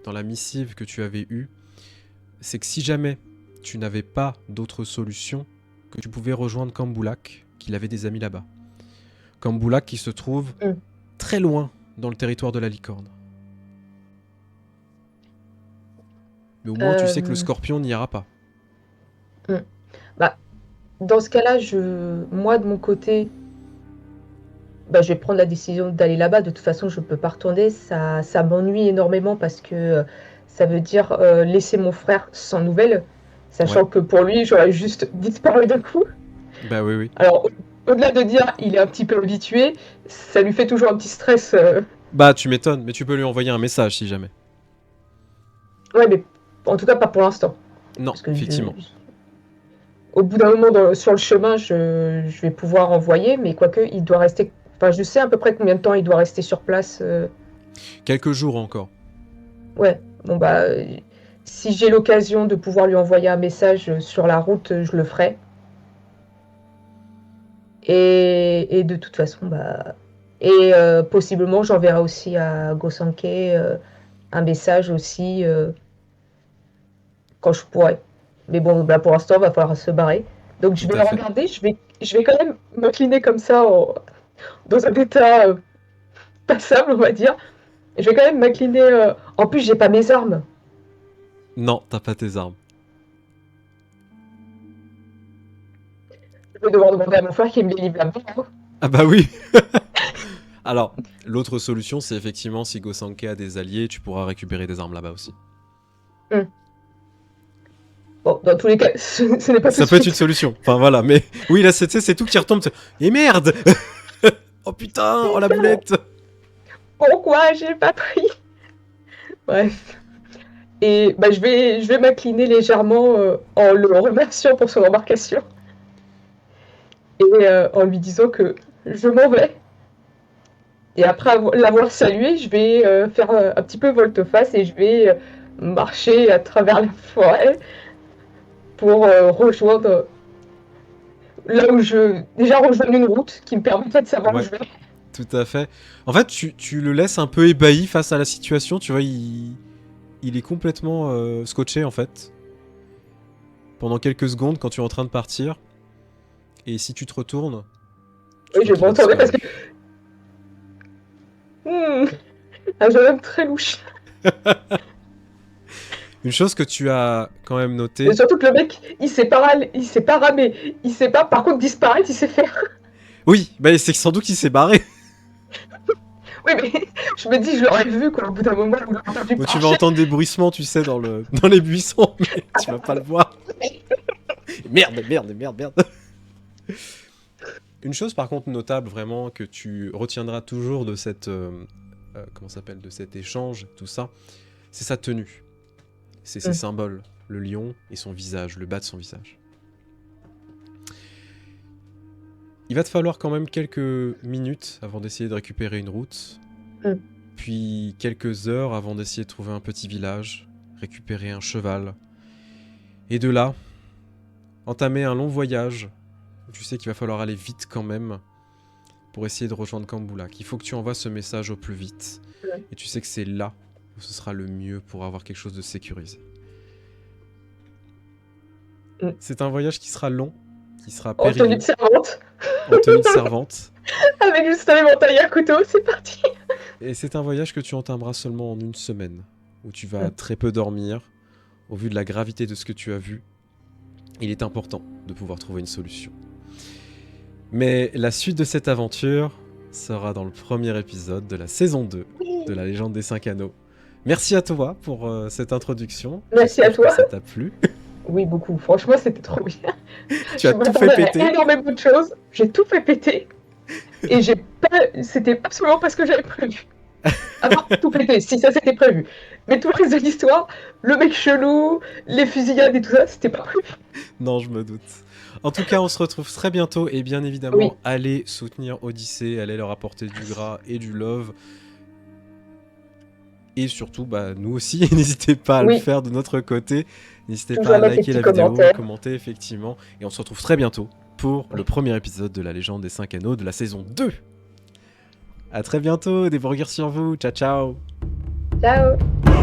dans la missive que tu avais eue, c'est que si jamais tu n'avais pas d'autre solution, que tu pouvais rejoindre Camboulak, qu'il avait des amis là-bas. Camboulak qui se trouve très loin dans le territoire de la licorne. Mais au moins tu sais que le scorpion n'y ira pas. Dans ce cas-là, moi de mon côté, je vais prendre la décision d'aller là-bas. De toute façon, je ne peux pas retourner. Ça m'ennuie énormément parce que ça veut dire laisser mon frère sans nouvelles, sachant que pour lui, j'aurais juste disparu d'un coup. Bah oui, oui. Alors, au-delà de dire il est un petit peu habitué, ça lui fait toujours un petit stress. Bah tu m'étonnes, mais tu peux lui envoyer un message si jamais. Ouais, mais en tout cas pas pour l'instant. Non, effectivement. au bout d'un moment, sur le chemin, je vais pouvoir envoyer, mais quoique, il doit rester. Enfin, je sais à peu près combien de temps il doit rester sur place. Quelques jours encore. Ouais, bon bah, si j'ai l'occasion de pouvoir lui envoyer un message sur la route, je le ferai. Et de toute façon, bah. Et possiblement, j'enverrai aussi à Gosanke un message aussi quand je pourrai. Mais bon, bah, pour l'instant, il va falloir se barrer. Donc je Tout vais à le fait. regarder, je vais quand même m'incliner comme ça dans un état passable, on va dire. Je vais quand même m'incliner. En plus, j'ai pas mes armes. Non, t'as pas tes armes. Je vais devoir demander à mon frère qu'il me les livre là-bas. Ah bah oui. Alors, l'autre solution, c'est effectivement si Gosanke a des alliés, tu pourras récupérer des armes là-bas aussi. Bon, dans tous les cas, ce n'est pas tout de Ça peut être une suite. solution. Enfin voilà, mais oui, là, c'est tout qui retombe. Et merde. Oh putain, oh la boulette. Pourquoi j'ai pas pris? Bref. Et bah, je vais m'incliner légèrement en le remerciant pour son embarcation. Et en lui disant que je m'en vais. Et après l'avoir salué, je vais faire un petit peu volte-face et je vais marcher à travers la forêt pour rejoindre là où je. Déjà rejoindre une route qui me permettrait de savoir où Ouais, je vais. tout à fait. En fait, tu le laisses un peu ébahi face à la situation. Tu vois, il est complètement scotché en fait. Pendant quelques secondes, quand tu es en train de partir. Et si tu te retournes, tu Oui, je vois vais qu'il me a retourner parce disparu. que. Un jeune homme très louche. Une chose que tu as quand même Et noté. surtout que le mec, il sait pas ramer. Il sait pas, par contre, disparaître, il sait faire. Oui, bah c'est sans doute qu'il s'est barré. Oui, mais je me dis, je l'aurais vu, quoi, au bout d'un moment, je l'aurais entendu Bon, tu vas marcher. entendre des bruissements, tu sais, dans les buissons, mais tu vas pas le voir. Merde, merde, merde, merde. Une chose par contre notable vraiment que tu retiendras toujours de cette comment ça s'appelle, de cet échange, tout ça, c'est sa tenue. C'est ses symboles, le lion et son visage, le bas de son visage. Il va te falloir quand même quelques minutes avant d'essayer de récupérer une route, puis quelques heures avant d'essayer de trouver un petit village, récupérer un cheval, et de là, entamer un long voyage. Tu sais qu'il va falloir aller vite quand même pour essayer de rejoindre Camboulak. Il faut que tu envoies ce message au plus vite. Et tu sais que c'est là où ce sera le mieux pour avoir quelque chose de sécurisé. C'est un voyage qui sera long, qui sera En tenue périlleux, de servante, en tenue de servante. avec juste un éventail et un couteau, c'est parti. Et c'est un voyage que tu entameras seulement en une semaine, où tu vas très peu dormir. Au vu de la gravité de ce que tu as vu, il est important de pouvoir trouver une solution. Mais la suite de cette aventure sera dans le premier épisode de la saison 2 de La Légende des 5 Anneaux. Merci à toi pour cette introduction. Merci à J'espère toi. que ça t'a plu. Oui, beaucoup. Franchement, c'était trop bien. Tu as Je tout fait m'attendais à péter. énormément de choses. J'ai tout fait péter. Et j'ai pas. C'était absolument pas ce que j'avais prévu. Avoir tout pété, si ça c'était prévu. Mais tout le reste de l'histoire, le mec chelou, les fusillades et tout ça, c'était pas prévu. Non, je me doute. En tout cas, on se retrouve très bientôt et bien évidemment, Oui. allez soutenir Odyssée, allez leur apporter du gras et du love. Et surtout, bah, nous aussi, n'hésitez pas à le faire de notre côté. N'hésitez Toujours pas à mettre les liker petits la vidéo, commentaires. commenter effectivement. Et on se retrouve très bientôt pour le premier épisode de La Légende des 5 Anneaux de la saison 2. À très bientôt, des burgers sur vous, ciao ciao. Ciao.